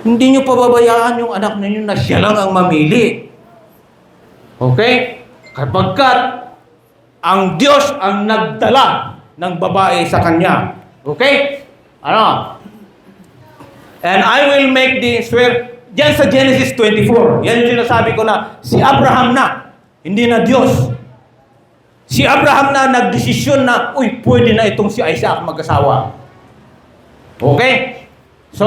S2: Hindi nyo pababayaan yung anak ninyo na siya lang ang mamili. Okay? Kapagkat ang Diyos ang nagdala ng babae sa kanya. Okay? Ano? And I will make this where, diyan sa Genesis 24, yan yung sinasabi ko na si Abraham na, hindi na Diyos. Si Abraham na nagdesisyon na, uy, pwede na itong si Isaac mag-asawa. Okay? So,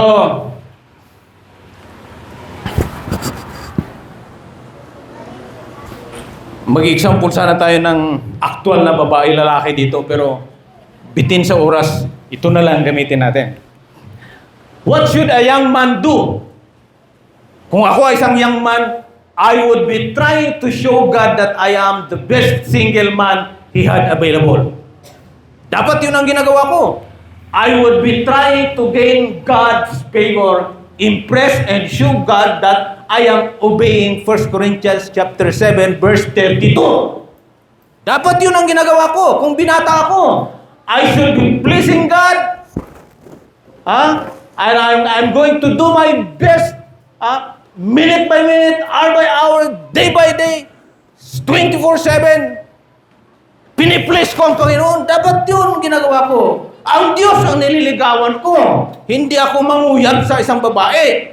S2: mag-example sana tayo ng actual na babae lalaki dito, pero bitin sa oras, ito na lang gamitin natin. What should a young man do? Kung ako ay isang young man, I would be trying to show God that I am the best single man He had available. Dapat yun ang ginagawa ko. I would be trying to gain God's favor, impress and show God that I am obeying 1 Corinthians chapter 7 verse 32. Dapat yun ang ginagawa ko. Kung binata ako, I should be pleasing God. And I'm going to do my best, minute by minute, hour by hour, day by day, 24/7. Piniplease ko ang Panginoon. Dapat yun ginagawa ko. Ang Diyos ang nililigawan ko. Hindi ako manguyab sa isang babae.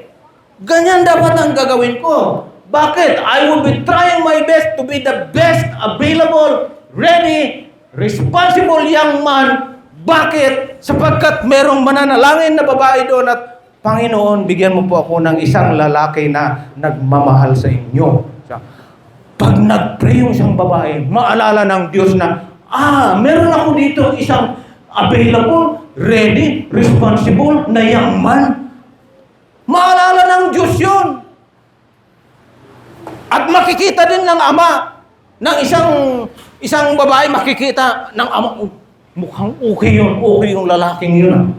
S2: Ganyan dapat ang gagawin ko. Bakit? I will be trying my best to be the best available, ready, responsible young man. Bakit? Sapagkat merong mananalangin na babae doon at, Panginoon, bigyan mo po ako ng isang lalaki na nagmamahal sa inyo. Pag nag-pray yung isang babae, maalala ng Diyos na, meron ako dito isang available, ready, responsible na young man. Maalala ng Diyos yun. At makikita din ng ama ng isang babae, makikita ng ama, mukhang okay yung lalaking yun.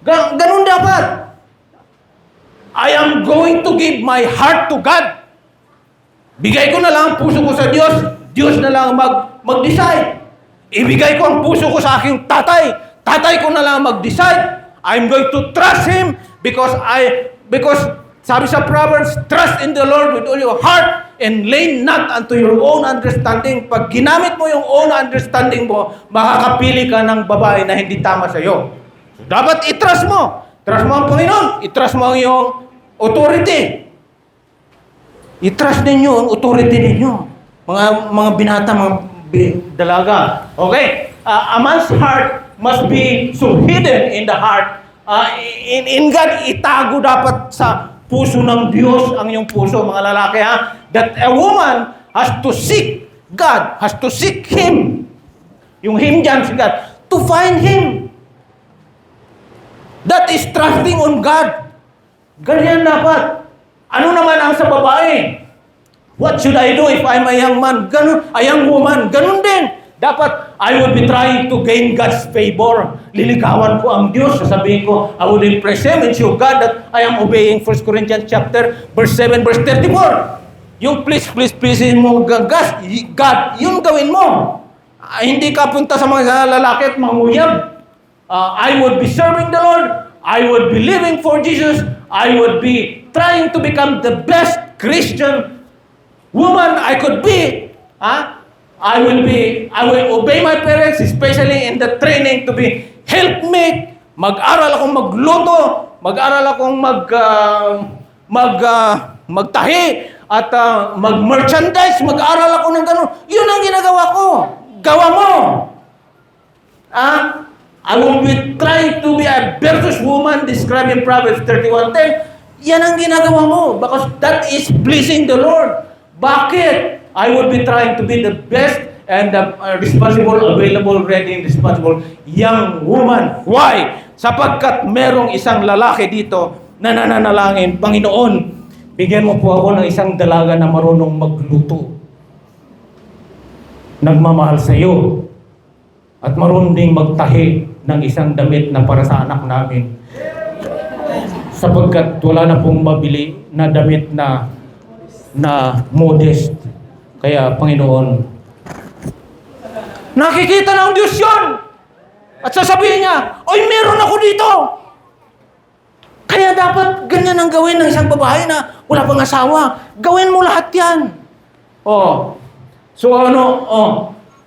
S2: Ganun dapat. I am going to give my heart to God. Bigay ko na lang ang puso ko sa Diyos. Diyos na lang mag-decide. Ibigay ko ang puso ko sa aking tatay. Tatay ko na lang mag-decide. I'm going to trust Him because sabi sa Proverbs, trust in the Lord with all your heart and lean not unto your own understanding. Pag ginamit mo yung own understanding mo, makakapili ka ng babae na hindi tama sa iyo. So, dapat i-trust mo. Trust mo ang Panginoon. I-trust mo ang iyong authority. I-trust ninyo ang authority ninyo. Mga binata, mga dalaga. Okay? A man's heart must be so hidden in the heart. In God, itago dapat sa puso ng Diyos ang iyong puso, mga lalaki, that a woman has to seek God, has to seek Him. Yung Him dyan, si God, to find Him. That is trusting on God. Ganyan dapat. Ano naman ang sa babae? What should I do if I'm a young man? Ganun, a young woman. Ganun din. Dapat, I will be trying to gain God's favor. Liligawan ko ang Diyos. Sasabihin ko, I will impress Him and show God that I am obeying 1 Corinthians chapter verse 7, verse 34. Yung please mo God, yun gawin mo. Hindi ka punta sa mga lalaki at manguyab. I would be serving the Lord. I would be living for Jesus. I would be trying to become the best Christian woman I could be. I will obey my parents, especially in the training to be helpmate. Mag-aral akong magluto, mag-aral akong magtahi, at mag-merchandise, mag-aral ako ng gano'n. Yun ang ginagawa ko. Gawa mo. I will be trying to be a virtuous woman described in Proverbs 31:10. Yan ang ginagawa mo because that is pleasing the Lord. Bakit? I will be trying to be the best and the responsible, available, ready, and responsible young woman. Why? Sapagkat merong isang lalaki dito na nananalangin, Panginoon, bigyan mo po ako ng isang dalaga na marunong magluto. Nagmamahal sa iyo. At marunong ding magtahi ng isang damit na para sa anak namin. Sapagkat wala na pong mabili na damit na na modest. Kaya, Panginoon, nakikita ng Diyos yun! At sasabihin niya, oy, meron ako dito! Kaya dapat ganyan ang gawin ng isang babae na wala pang asawa. Gawin mo lahat yan. Oh. So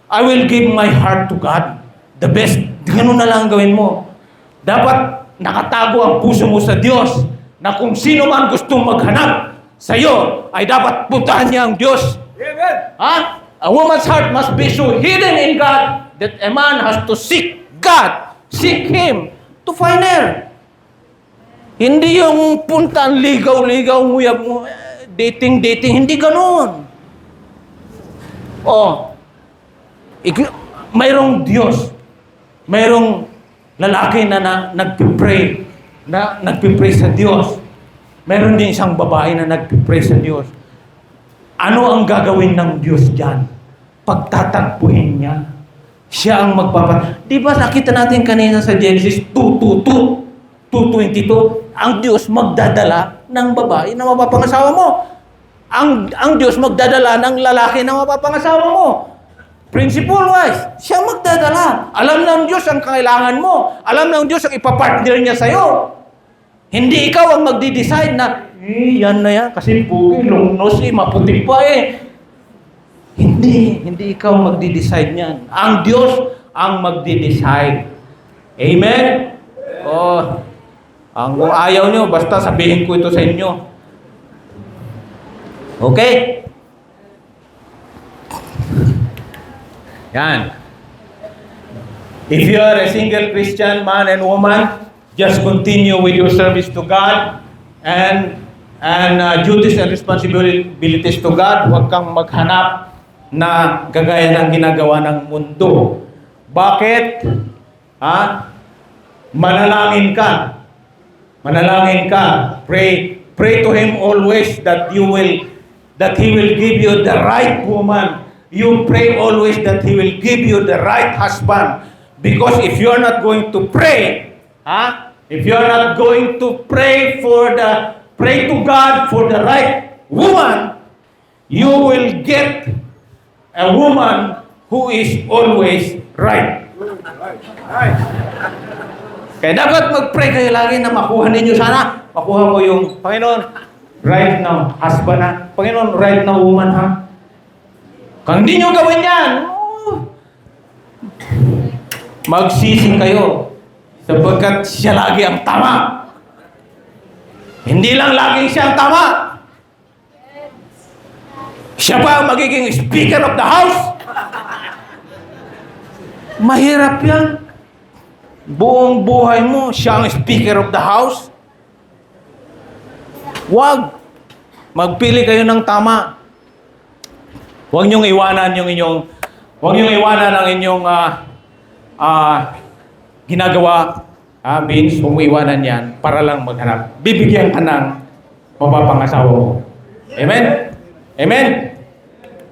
S2: I will give my heart to God. The best. Ganun na lang gawin mo. Dapat nakatago ang puso mo sa Diyos na kung sino man gustong maghanap sa iyo ay dapat puntahan niya ang Diyos.
S1: Amen.
S2: Ha? A woman's heart must be so hidden in God that a man has to seek God, seek Him to find her. Hindi yung puntaan, ligaw-ligaw, nguyab mo, dating, hindi ganun. Mayroong Diyos, mayroong lalaki na nagpipray, sa Diyos. Mayroon din isang babae na nagpipray sa Diyos. Ano ang gagawin ng Diyos dyan? Pagtatagpuin niya. Siya ang Di ba nakita natin kanina sa Genesis 2:22, ang Diyos magdadala ng babae na mapapangasawa mo. Ang Diyos magdadala ng lalaki na mapapangasawa mo. Principle wise, siya magdadala. Alam ng Diyos ang kailangan mo. Alam ng Diyos ang ipapartner niya sa'yo. Hindi ikaw ang magdi-decide na, yan na yan, kasi pugi, lungnos, maputi pa Hindi ikaw magdi-decide niyan. Ang Diyos ang magdi-decide. Amen? Kung ayaw nyo, basta sabihin ko ito sa inyo. Okay? Yan. If you are a single Christian man and woman, just continue with your service to God and duties and responsibilities to God. Huwag kang maghanap na gagaya ng ginagawa ng mundo. Bakit? Manalangin ka. Pray to Him always that He will give you the right woman. You pray always that He will give you the right husband. Because if you are not going to pray, if you are not going to pray to God for the right woman, you will get a woman who is always right.
S1: Right.
S2: Kaya dapat mag-pray kayo lagi na makuha ninyo sana. Makuha ko yung, Panginoon, right now, husband ha. Panginoon, right now, woman ha. Kung hindi nyo gawin yan, magsising kayo. Sapagkat siya lagi ang tama. Hindi lang laging siya ang tama. Siya pa ang magiging speaker of the house. Mahirap yan. Buong buhay mo, siya ang speaker of the house. Huwag. Magpili kayo ng tama. Huwag niyong iwanan ang inyong ginagawa. Means, huwag mo iwanan yan para lang maghanap. Bibigyan ka ng mapapangasawa mo. Amen? Amen?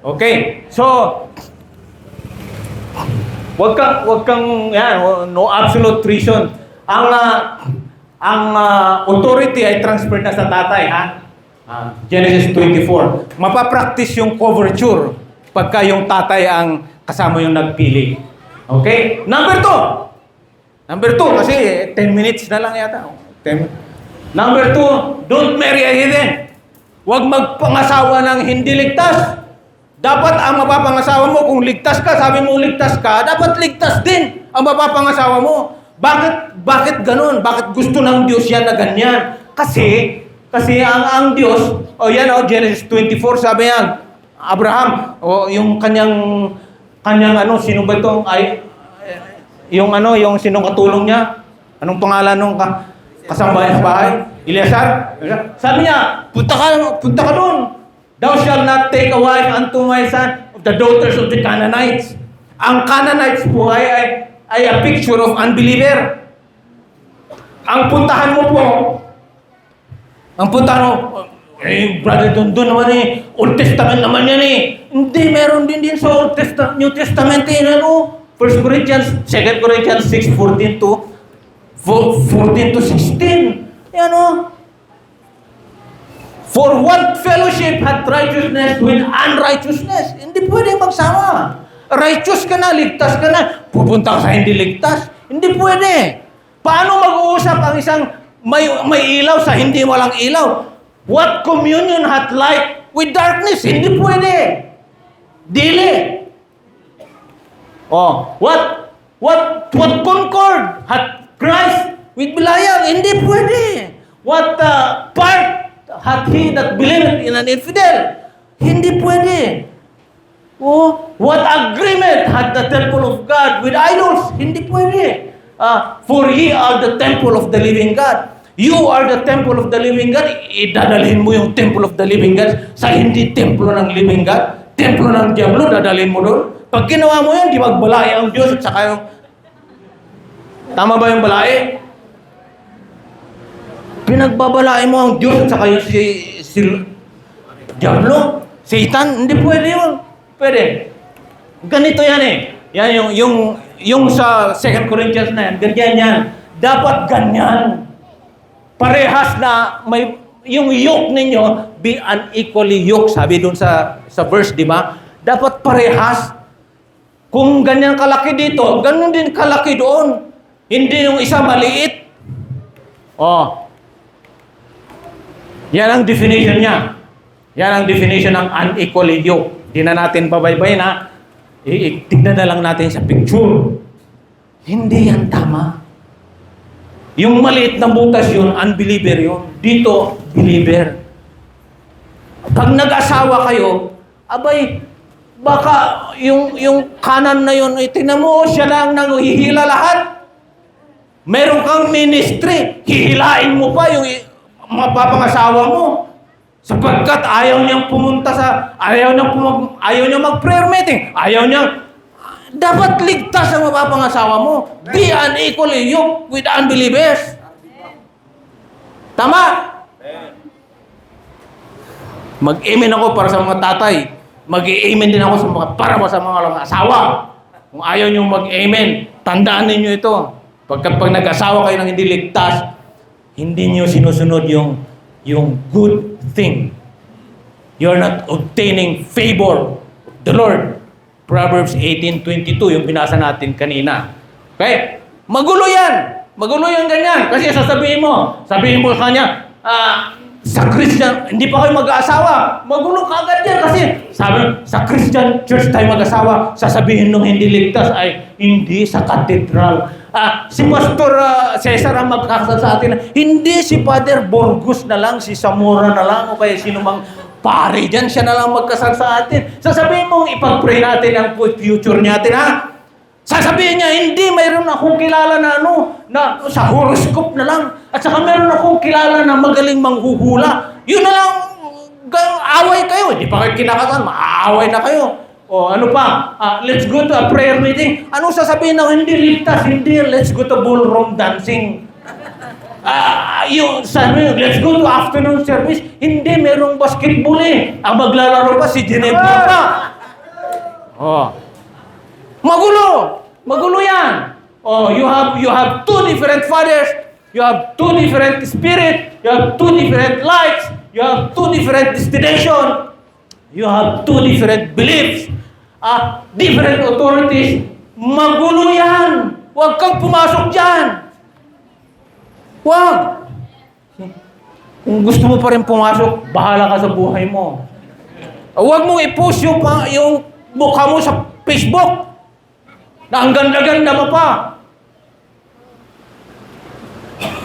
S2: Okay. So, Wag kang yan, no absolute treason. Ang authority ay transfer na sa tatay, ha? Genesis 24. Mapapractice yung coverture pagka yung tatay ang kasama yung nagpili. Okay? Number 2, kasi 10 minutes na lang yata. Number 2, don't marry a heathen. Huwag magpangasawa ng hindi ligtas. Dapat ang mapapangasawa mo, kung ligtas ka, sabi mo ligtas ka, dapat ligtas din ang mapapangasawa mo. Bakit ganun? Bakit gusto ng Diyos yan na ganyan? Kasi ang Diyos, Genesis 24, sabi niya, Abraham, yung kanyang sino ba itong, yung sinong katulong niya? Anong pangalan nung kasambahay sa bahay? Eleazar? Sabi niya, punta ka doon. Thou shalt not take a wife unto my son of the daughters of the Canaanites. Ang Canaanites po ay a picture of unbeliever. Ang puntahan mo, brother, doon naman Old Testament naman yan Hindi, meron din sa New Testament 1 Corinthians, 2 Corinthians 6:14 to 16. For what fellowship hath righteousness with unrighteousness? Hindi pwede magsama. Righteous ka na, ligtas ka na, pupunta ka sa hindi ligtas. Hindi pwede. Paano mag-uusap ang isang may ilaw sa hindi walang ilaw? What communion hath light with darkness? Hindi pwede. Dili. Oh, what concord hath Christ with Belial? Hindi pwede. What part hath he that believeth in an infidel? Hindi pwede. Oh, what agreement had the temple of God with idols? Hindi pwede. For ye are the temple of the living God. You are the temple of the living God. Idadalhin mo yung temple of the living God sa hindi templo ng living God. Templo ng Diablo, dadalhin mo doon. Pag ginawa mo yan, di magbalay ang Diyos at saka yung... Tama ba yung balay? Pinagbabalay mo ang Diyos at saka yung si Diablo, Satan, hindi pwede yun. Pwede. Ganito yan eh. Yan yung sa 2 Corinthians na yan, ganyan yan. Dapat ganyan. Parehas na may yung yoke ninyo be unequally yoke, sabi doon sa verse, di ba? Dapat parehas. Kung ganyan kalaki dito, ganun din kalaki doon. Hindi yung isa maliit. Oh. Yan ang definition niya. Yan ang definition ng unequally yoke. Di na natin pabaybay na, tignan na lang natin sa picture. Hindi yan tama. Yung maliit na butas yun, unbeliever yun. Dito, believer. Pag nag-asawa kayo, abay, baka yung kanan na yun, tingnan mo, siya lang nang hihila lahat. Meron kang ministry, hihilain mo pa yung mapapangasawa mo. Sapagkat ayaw niyang pumunta ayaw niyang mag-prayer meeting, ayaw niyang, dapat ligtas ang mapapangasawa mo. Be unequally yoked with unbelievers. Tama? Mag-amen ako para sa mga tatay. Mag-amen din ako para sa mga asawa. Kung ayaw niyo mag-amen, tandaan ninyo ito. Pag nag-asawa kayo ng hindi ligtas, hindi niyo sinusunod yung good thing. You're not obtaining favor of the Lord. Proverbs 18:22, yung binasa natin kanina. Okay? Magulo yan! Magulo yung ganyan. Kasi sabihin mo sa kanya, sa Christian, hindi pa kayo mag-aasawa. Magulo ka agad yan kasi sabi, sa Christian church tayo mag-asawa, sasabihin nung hindi ligtas ay hindi sa katedral. Si Pastor Cesar ang magkakasal sa atin. Hindi si Father Borgus na lang, si Zamora na lang, o kaya sino mang pare dyan, siya na lang magkasal sa atin. Sasabihin mong ipag-pray natin ang future natin, ha? Sasabihin niya, hindi, mayroon akong kilala na na sa horoscope na lang. At saka mayroon akong kilala na magaling manghuhula. Yun na lang, away kayo. Hindi pa kayo kinakasal, maaaway na kayo. O ano pa, let's go to a prayer meeting. Ano sasabihin na hindi ligtas? Hindi, let's go to ballroom dancing. Let's go to afternoon service. Hindi, merong basketball eh. Ang maglalaro pa si Ginebra pa. Oh. Magulo yan. Oh, you have two different fathers. You have two different spirit. You have two different lights. You have two different destination. You have two different beliefs. Different authorities. Magulo yan. Huwag kang pumasok dyan. Huwag. Kung gusto mo pa rin pumasok, bahala ka sa buhay mo. Huwag mong i-post yung mukha mo sa Facebook. Na ang ganda-ganda mo pa.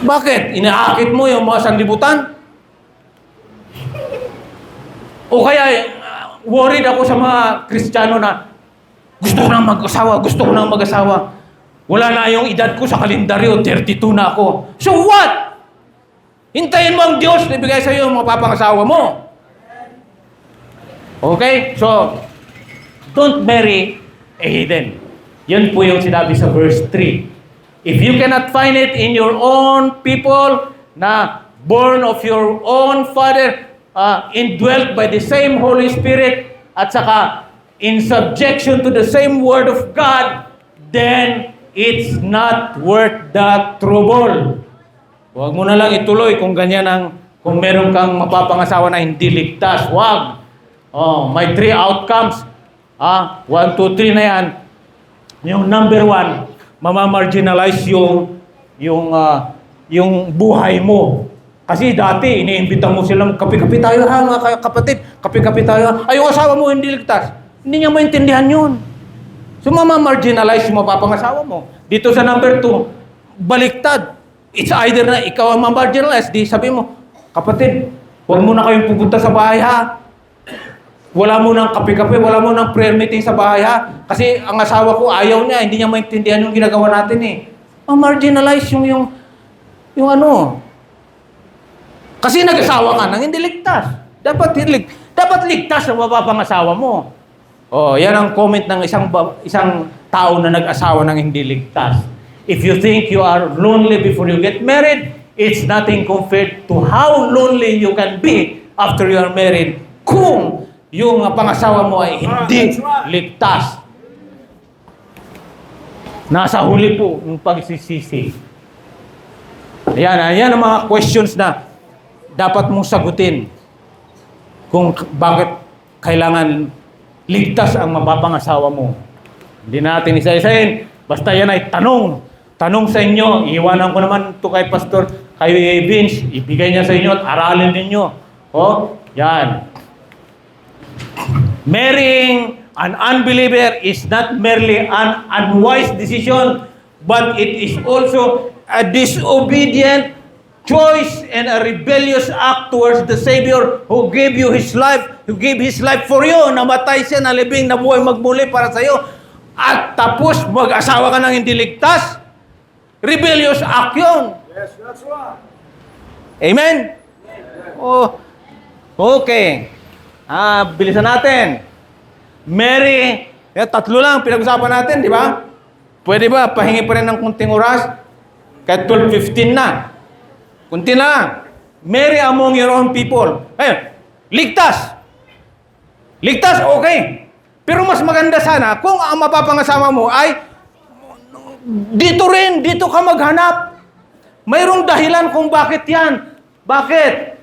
S2: Bakit? Inaakit mo yung mga sanlibutan? O kaya, worried ako sa mga Kristiyano na gusto ko nang mag-asawa. Wala na yung edad ko sa kalendaryo, 32 na ako. So what? Hintayin mo ang Diyos na ibigay sa iyo yung mapapangasawa mo. Okay? So, don't marry a heathen. Yan po yung sinabi sa verse 3. If you cannot find it in your own people na born of your own father, indwelt by the same Holy Spirit, at saka in subjection to the same Word of God, then it's not worth the trouble. Huwag mo na lang ituloy kung ganyan ang Kung meron kang mapapangasawa na hindi ligtas, wag. Oh, may 3 outcomes. 1, 2, 3 na yan. Yung number 1, mamamarginalize yung buhay mo. Kasi dati, iniimbita mo silang, kape-kape tayo ha, mga kapatid. Kape-kape tayo. Ay, yung asawa mo hindi ligtas. Hindi niya maintindihan yun. So, mamamarginalize yung mapapangasawa mo. Dito sa number 2, baliktad. It's either na ikaw ang mamarginalize, di sabi mo, kapatid, huwag mo na kayong pupunta sa bahay ha. Wala mo nang kape-kape, wala mo nang prayer meeting sa bahay ha. Kasi ang asawa ko ayaw niya, hindi niya maintindihan yung ginagawa natin eh. Marginalize yung ano. Kasi nag-asawa ka nang hindi ligtas. Dapat ligtas ang mapapangasawa mo. Oh, yan ang comment ng isang tao na nag-asawa nang hindi ligtas. If you think you are lonely before you get married, it's nothing compared to how lonely you can be after you are married kung yung pangasawa mo ay hindi ligtas. Nasa huli po yung pagsisisi. Ayan ang mga questions na dapat mong sagutin kung bakit kailangan ligtas ang mapapangasawa mo. Hindi natin isa-isahin. Basta yan ay tanong. Tanong sa inyo. Iiwanan ko naman ito kay Pastor, kay Vince. Ibigay niya sa inyo at aralin ninyo. Yan. Marrying an unbeliever is not merely an unwise decision, but it is also a disobedient choice and a rebellious act towards the Savior who gave you His life, who gave His life for you. Namatay siya, nalibing, nabuhay, magmuli para sa iyo. At tapos mag-asawa ka ng hindi ligtas. Rebellious act yun.
S1: Yes, that's right.
S2: Amen? Oh, okay. Bilisan natin. Mary, tatlo lang pinag-usapan natin, di ba? Pwede ba? Pahingi pa rin ng kunting oras? Kahit 12:15 na. Kunti na lang. Marry among your own people. Ligtas. Ligtas, okay. Pero mas maganda sana kung ang mapapangasawa mo ay dito ka maghanap. Mayroong dahilan kung bakit yan. Bakit?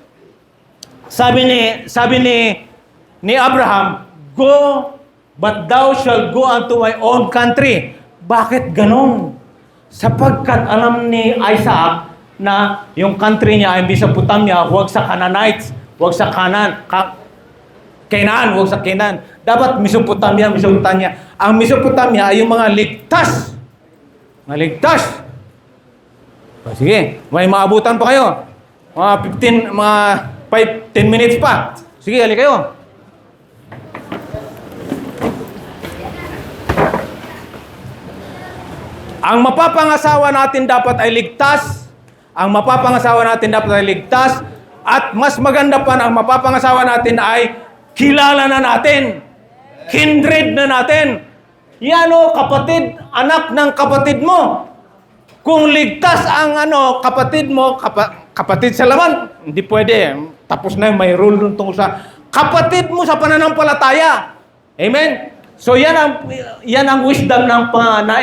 S2: Sabi ni Abraham, go, but thou shalt go unto my own country. Bakit ganon? Sapagkat alam ni Isaac na yung country niya ay Mesopotamia, huwag sa Canaanites, huwag sa Canaan, huwag sa Canaan. Dapat Mesopotamia. Ang Mesopotamia ay yung mga ligtas. Mga ligtas. Sige, may maabutan pa kayo. Mga 5-10 minutes pa. Sige, hali kayo. Ang mapapangasawa natin dapat ay ligtas. Ang mapapangasawa natin dapat ay ligtas. At mas maganda pa, ang mapapangasawa natin ay kilala na natin. Kindred na natin. Yan o, kapatid, anak ng kapatid mo. Kung ligtas ang kapatid mo, kapatid sa laman, hindi pwede. Tapos na may rule dun tungkol sa kapatid mo sa pananampalataya. Amen? So yan ang wisdom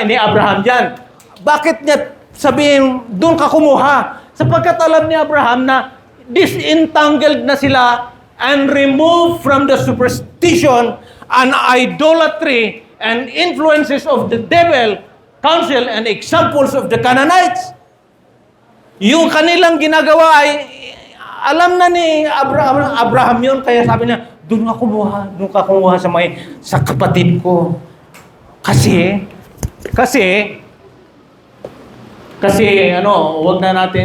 S2: ni Abraham dyan. Bakit niya sabihin, doon ka kumuha? Sapagkat alam ni Abraham na disentangled na sila and removed from the superstition and idolatry and influences of the devil, counsel and examples of the Canaanites. Yung kanilang ginagawa ay alam na ni Abraham yun, kaya sabi niya, doon ka kumuha sa kapatid ko. Kasi, wag na natin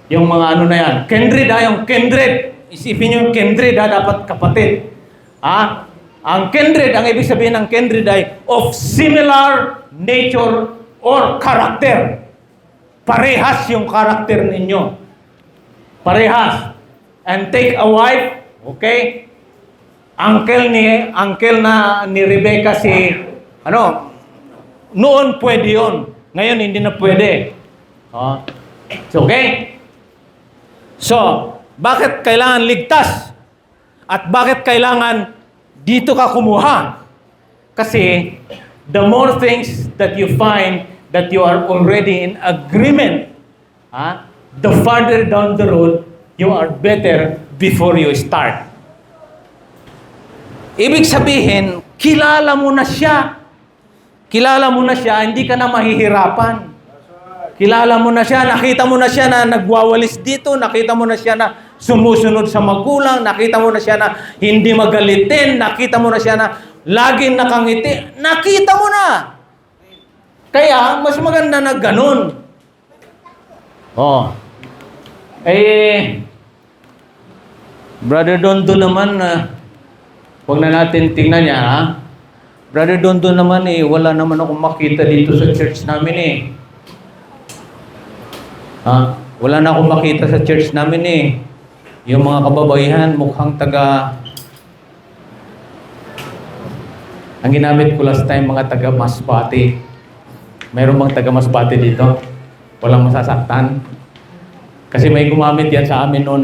S2: yung mga na yan. Kindred, yung kindred. Isipin yung kindred, dapat kapatid. Ang kindred, ang ibig sabihin ng kindred ay of similar nature or character. Parehas yung karakter ninyo. Parehas. And take a wife, okay? Uncle ni Rebecca noon pwede yun. Ngayon hindi na pwede. Okay? So, bakit kailangan ligtas? At bakit kailangan dito ka kumuha? Kasi the more things that you find that you are already in agreement, the farther down the road you are better before you start. Ibig sabihin, kilala mo na siya. Kilala mo na siya, hindi ka na mahihirapan. Kilala mo na siya, nakita mo na siya na nagwawalis dito, nakita mo na siya na sumusunod sa magulang, nakita mo na siya na hindi magalitin, nakita mo na siya na laging nakangiti, nakita mo na. Kaya, mas maganda na ganun. Brother Dondo naman, huwag na natin tingnan niya, ha? Brother Dondo naman, wala naman akong makita dito sa church namin, Wala na akong makita sa church namin, Yung mga kababaihan, mukhang ang ginamit ko last time, mga taga Masbate. Mayroon bang taga Masbate dito? Walang masasaktan? Kasi may gumamit yan sa amin noon,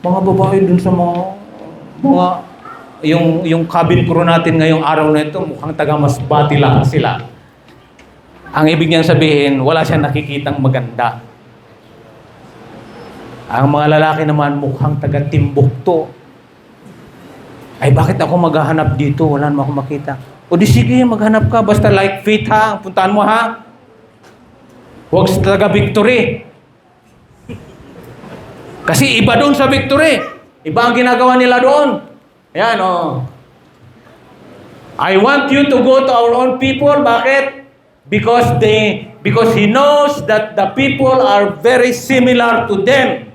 S2: Mga babae dun sa mga yung cabin crew natin ngayong araw na ito, mukhang taga Masbate lang sila. Ang ibig niyang sabihin, wala siyang nakikitang maganda. Ang mga lalaki naman mukhang taga Timbuktu. Ay, bakit ako maghahanap dito? Wala naman ako makita. O di sige, maghanap ka. Basta like faith, ha? Puntahan mo, ha? Huwag sa taga Victory. Kasi iba doon sa Victory. Iba ang ginagawa nila doon. Ayan, I want you to go to our own people. Bakit? Because he knows that the people are very similar to them.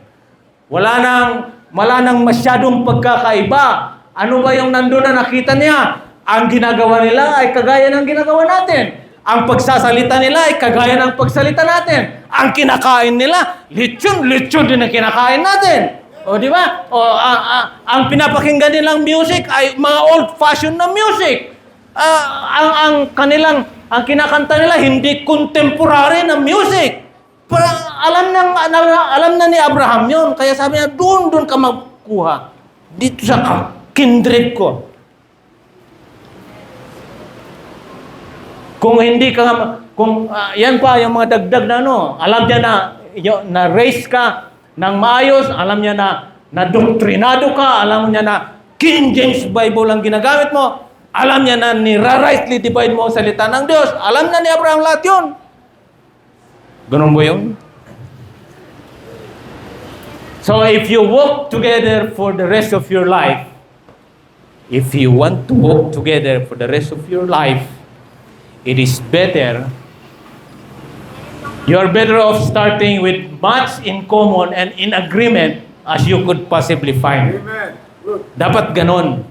S2: Wala nang masyadong pagkakaiba. Ano ba yung nandun na nakita niya? Ang ginagawa nila ay kagaya ng ginagawa natin. Ang pagsasalita nila ay kagaya ng pagsalita natin. Ang kinakain nila, lechon din ang kinakain natin. O di ba? O ang pinapakinggan nilang music ay mga old-fashioned na music. Ang kinakanta nila hindi contemporary na music. Alam na ni Abraham yun. Kaya sabi niya, doon ka magkuha. Dito sa kindred ko. Kung hindi ka, yan pa, yung mga dagdag na alam niya na raise ka ng maayos, alam niya na doktrinado ka, alam niya na King James Bible ang ginagamit mo, alam niya na nira-rightly divide mo ang salita ng Diyos, alam na ni Abraham lahat yun. Ganun ba yun? So if you walk together for the rest of your life, if you want to walk together for the rest of your life, it is better, you are better off starting with much in common and in agreement as you could possibly find.
S1: Amen.
S2: Dapat ganon.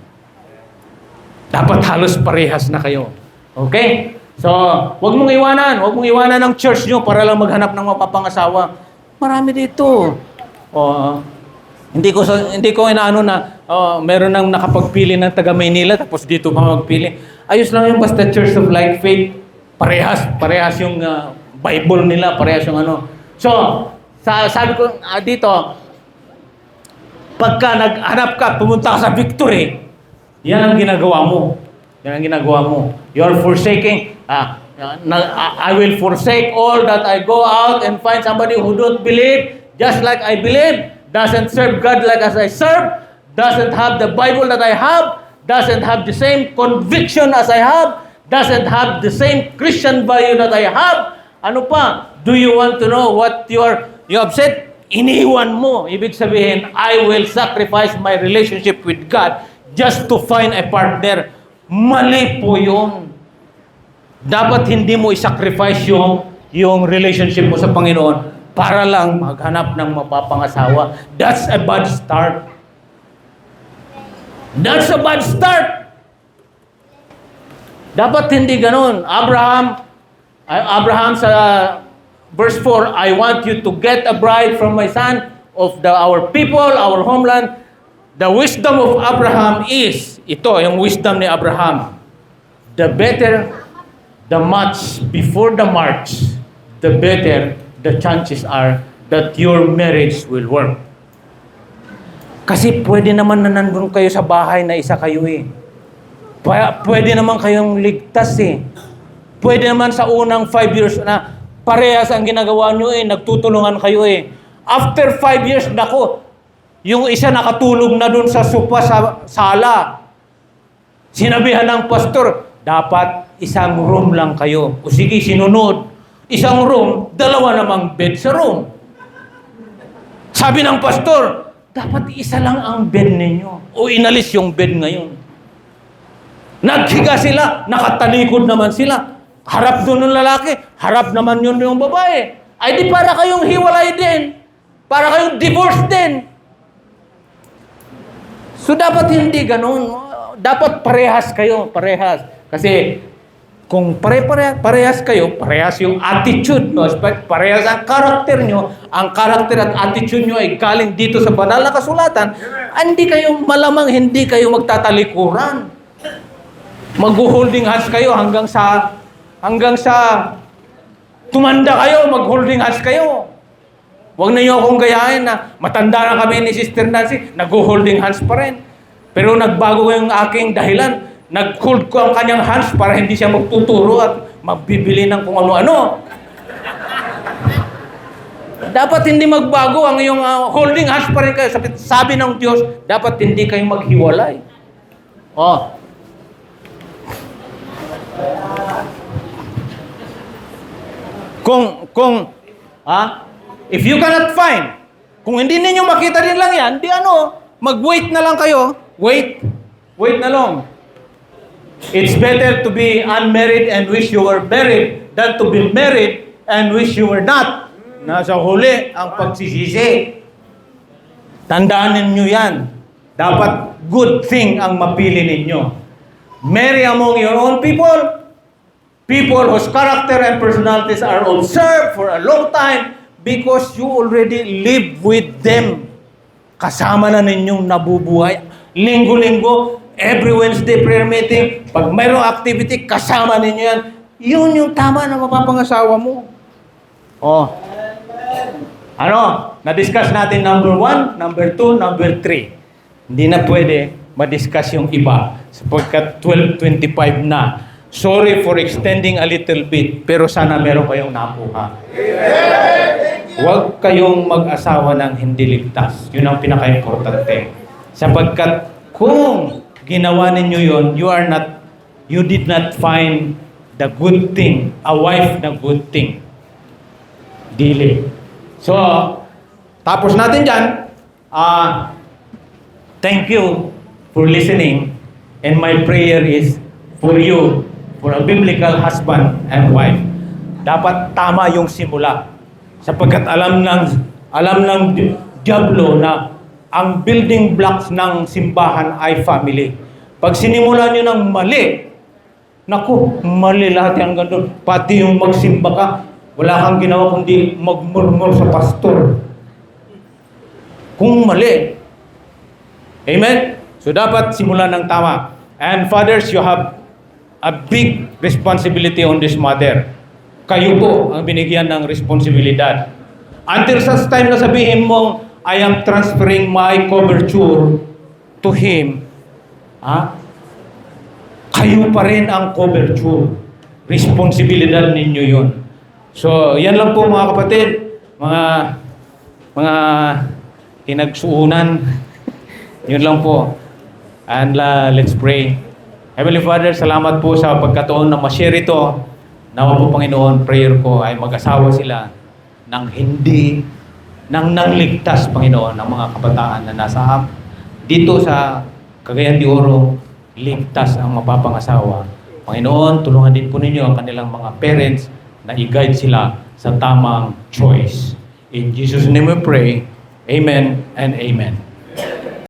S2: Dapat halos parehas na kayo. Okay? So, huwag mong iwanan ng church nyo para lang maghanap ng mapapangasawa. Marami dito. Hindi ko inaano na meron nang nakapagpili ng taga Maynila tapos dito pa magpili. Ayos lang yung basta Church of Like Faith. Parehas yung Bible nila, parehas yung ano. So, sabi ko dito, pagka naghanap ka, pumunta ka sa Victory, yan ang ginagawa mo. You're forsaking, I will forsake all that I go out and find somebody who don't believe just like I believe, doesn't serve God like as I serve, doesn't have the Bible that I have, doesn't have the same conviction as I have, doesn't have the same Christian value that I have. Ano pa? Do you want to know what you have said? Iniwan mo. Ibig sabihin, I will sacrifice my relationship with God just to find a partner. Mali po yun. Dapat hindi mo i-sacrifice yung relationship mo sa Panginoon para lang maghanap ng mapapangasawa. That's a bad start. That's a bad start. Dapat hindi ganun. Abraham sa verse 4, I want you to get a bride from my son of our people, our homeland. The wisdom of Abraham is, ito, yung wisdom ni Abraham. The better the match before the march, the better the chances are that your marriage will work. Kasi pwede naman na nandun kayo sa bahay na isa kayo Pwede naman kayong ligtas Pwede naman sa unang 5 years na parehas ang ginagawa nyo nagtutulungan kayo After 5 years, nako, Yung isa nakatulog na dun sa sopa sa sala. Sinabihan ng pastor, dapat isang room lang kayo. O sige, sinunod. Isang room, dalawa namang bed sa room. Sabi ng pastor, dapat isa lang ang bed ninyo. O inalis yung bed ngayon. Naghiga sila, nakatalikod naman sila. Harap doon ng lalaki, harap naman yun yung babae. Ay di para kayong hiwalay din. Para kayong divorce din. So dapat hindi ganun. Dapat parehas kayo, parehas. Kasi kung parehas kayo, parehas yung attitude nyo, parehas ang karakter nyo, ang karakter at attitude nyo ay galing dito sa banal na kasulatan, hindi kayo malamang hindi kayo magtatalikuran. Mag-holding hands kayo hanggang sa tumanda kayo, mag-holding hands kayo. Huwag na niyo akong gayahin na matanda na kami ni Sister Nancy, nag-holding hands pa rin. Pero nagbago yung aking dahilan. Nag-hold ko ang kanyang hands para hindi siya magtuturo at magbibili ng kung ano-ano. Dapat hindi magbago ang iyong holding hands pa rin kayo. Sabi ng Diyos, dapat hindi kayo maghiwalay. Oh. If you cannot find, kung hindi ninyo makita din lang yan, mag-wait na lang kayo. Wait na lang. It's better to be unmarried and wish you were married than to be married and wish you were not. Nasa huli ang pagsisisi. Tandaan ninyo yan. Dapat good thing ang mapili ninyo. Marry among your own people whose character and personalities are observed for a long time because you already live with them. Kasama na ninyong nabubuhay. Linggo-linggo, every Wednesday prayer meeting, pag mayroong activity, kasama ninyo yan. Yun yung tama na mapapangasawa mo. Oh. Na-discuss natin number 1, number 2, number 3. Hindi na pwede ma-discuss yung iba sapagkat 12:25 na. Sorry for extending a little bit, pero sana meron kayong nakuha. Huwag kayong mag-asawa ng hindi ligtas. Yun ang pinaka-importante. Sapagkat kung ginawa ninyo yun, you did not find the good thing, a wife na good thing. Dili. So, tapos natin dyan. Thank you for listening. And my prayer is for you, for a biblical husband and wife. Dapat tama yung simula. Sapagkat alam ng Diablo na ang building blocks ng simbahan ay family. Pag sinimulan nyo ng mali, naku, mali lahat yan gandun. Pati yung magsimba ka, wala kang ginawa kundi magmurmur sa pastor. Kung mali. Amen? So dapat simulan ng tama. And fathers, you have a big responsibility on this matter. Kayo po ang binigyan ng responsibilidad. Until such time na sabihin mo, I am transferring my coverture to him. Kayo pa rin ang coverture. Responsibilidad ninyo yun. So, yan lang po mga kapatid. Mga kinagsuunan. Yun lang po. And let's pray. Heavenly Father, salamat po sa pagkataon na ma-share ito. Nawa po, Panginoon, prayer ko ay mag-asawa sila ng hindi, ng nangligtas, Panginoon, ng mga kabataan na nasa dito sa Cagayan de Oro, ligtas ang mapapangasawa. Panginoon, tulungan din po ninyo ang kanilang mga parents na i-guide sila sa tamang choice. In Jesus' name we pray. Amen and amen.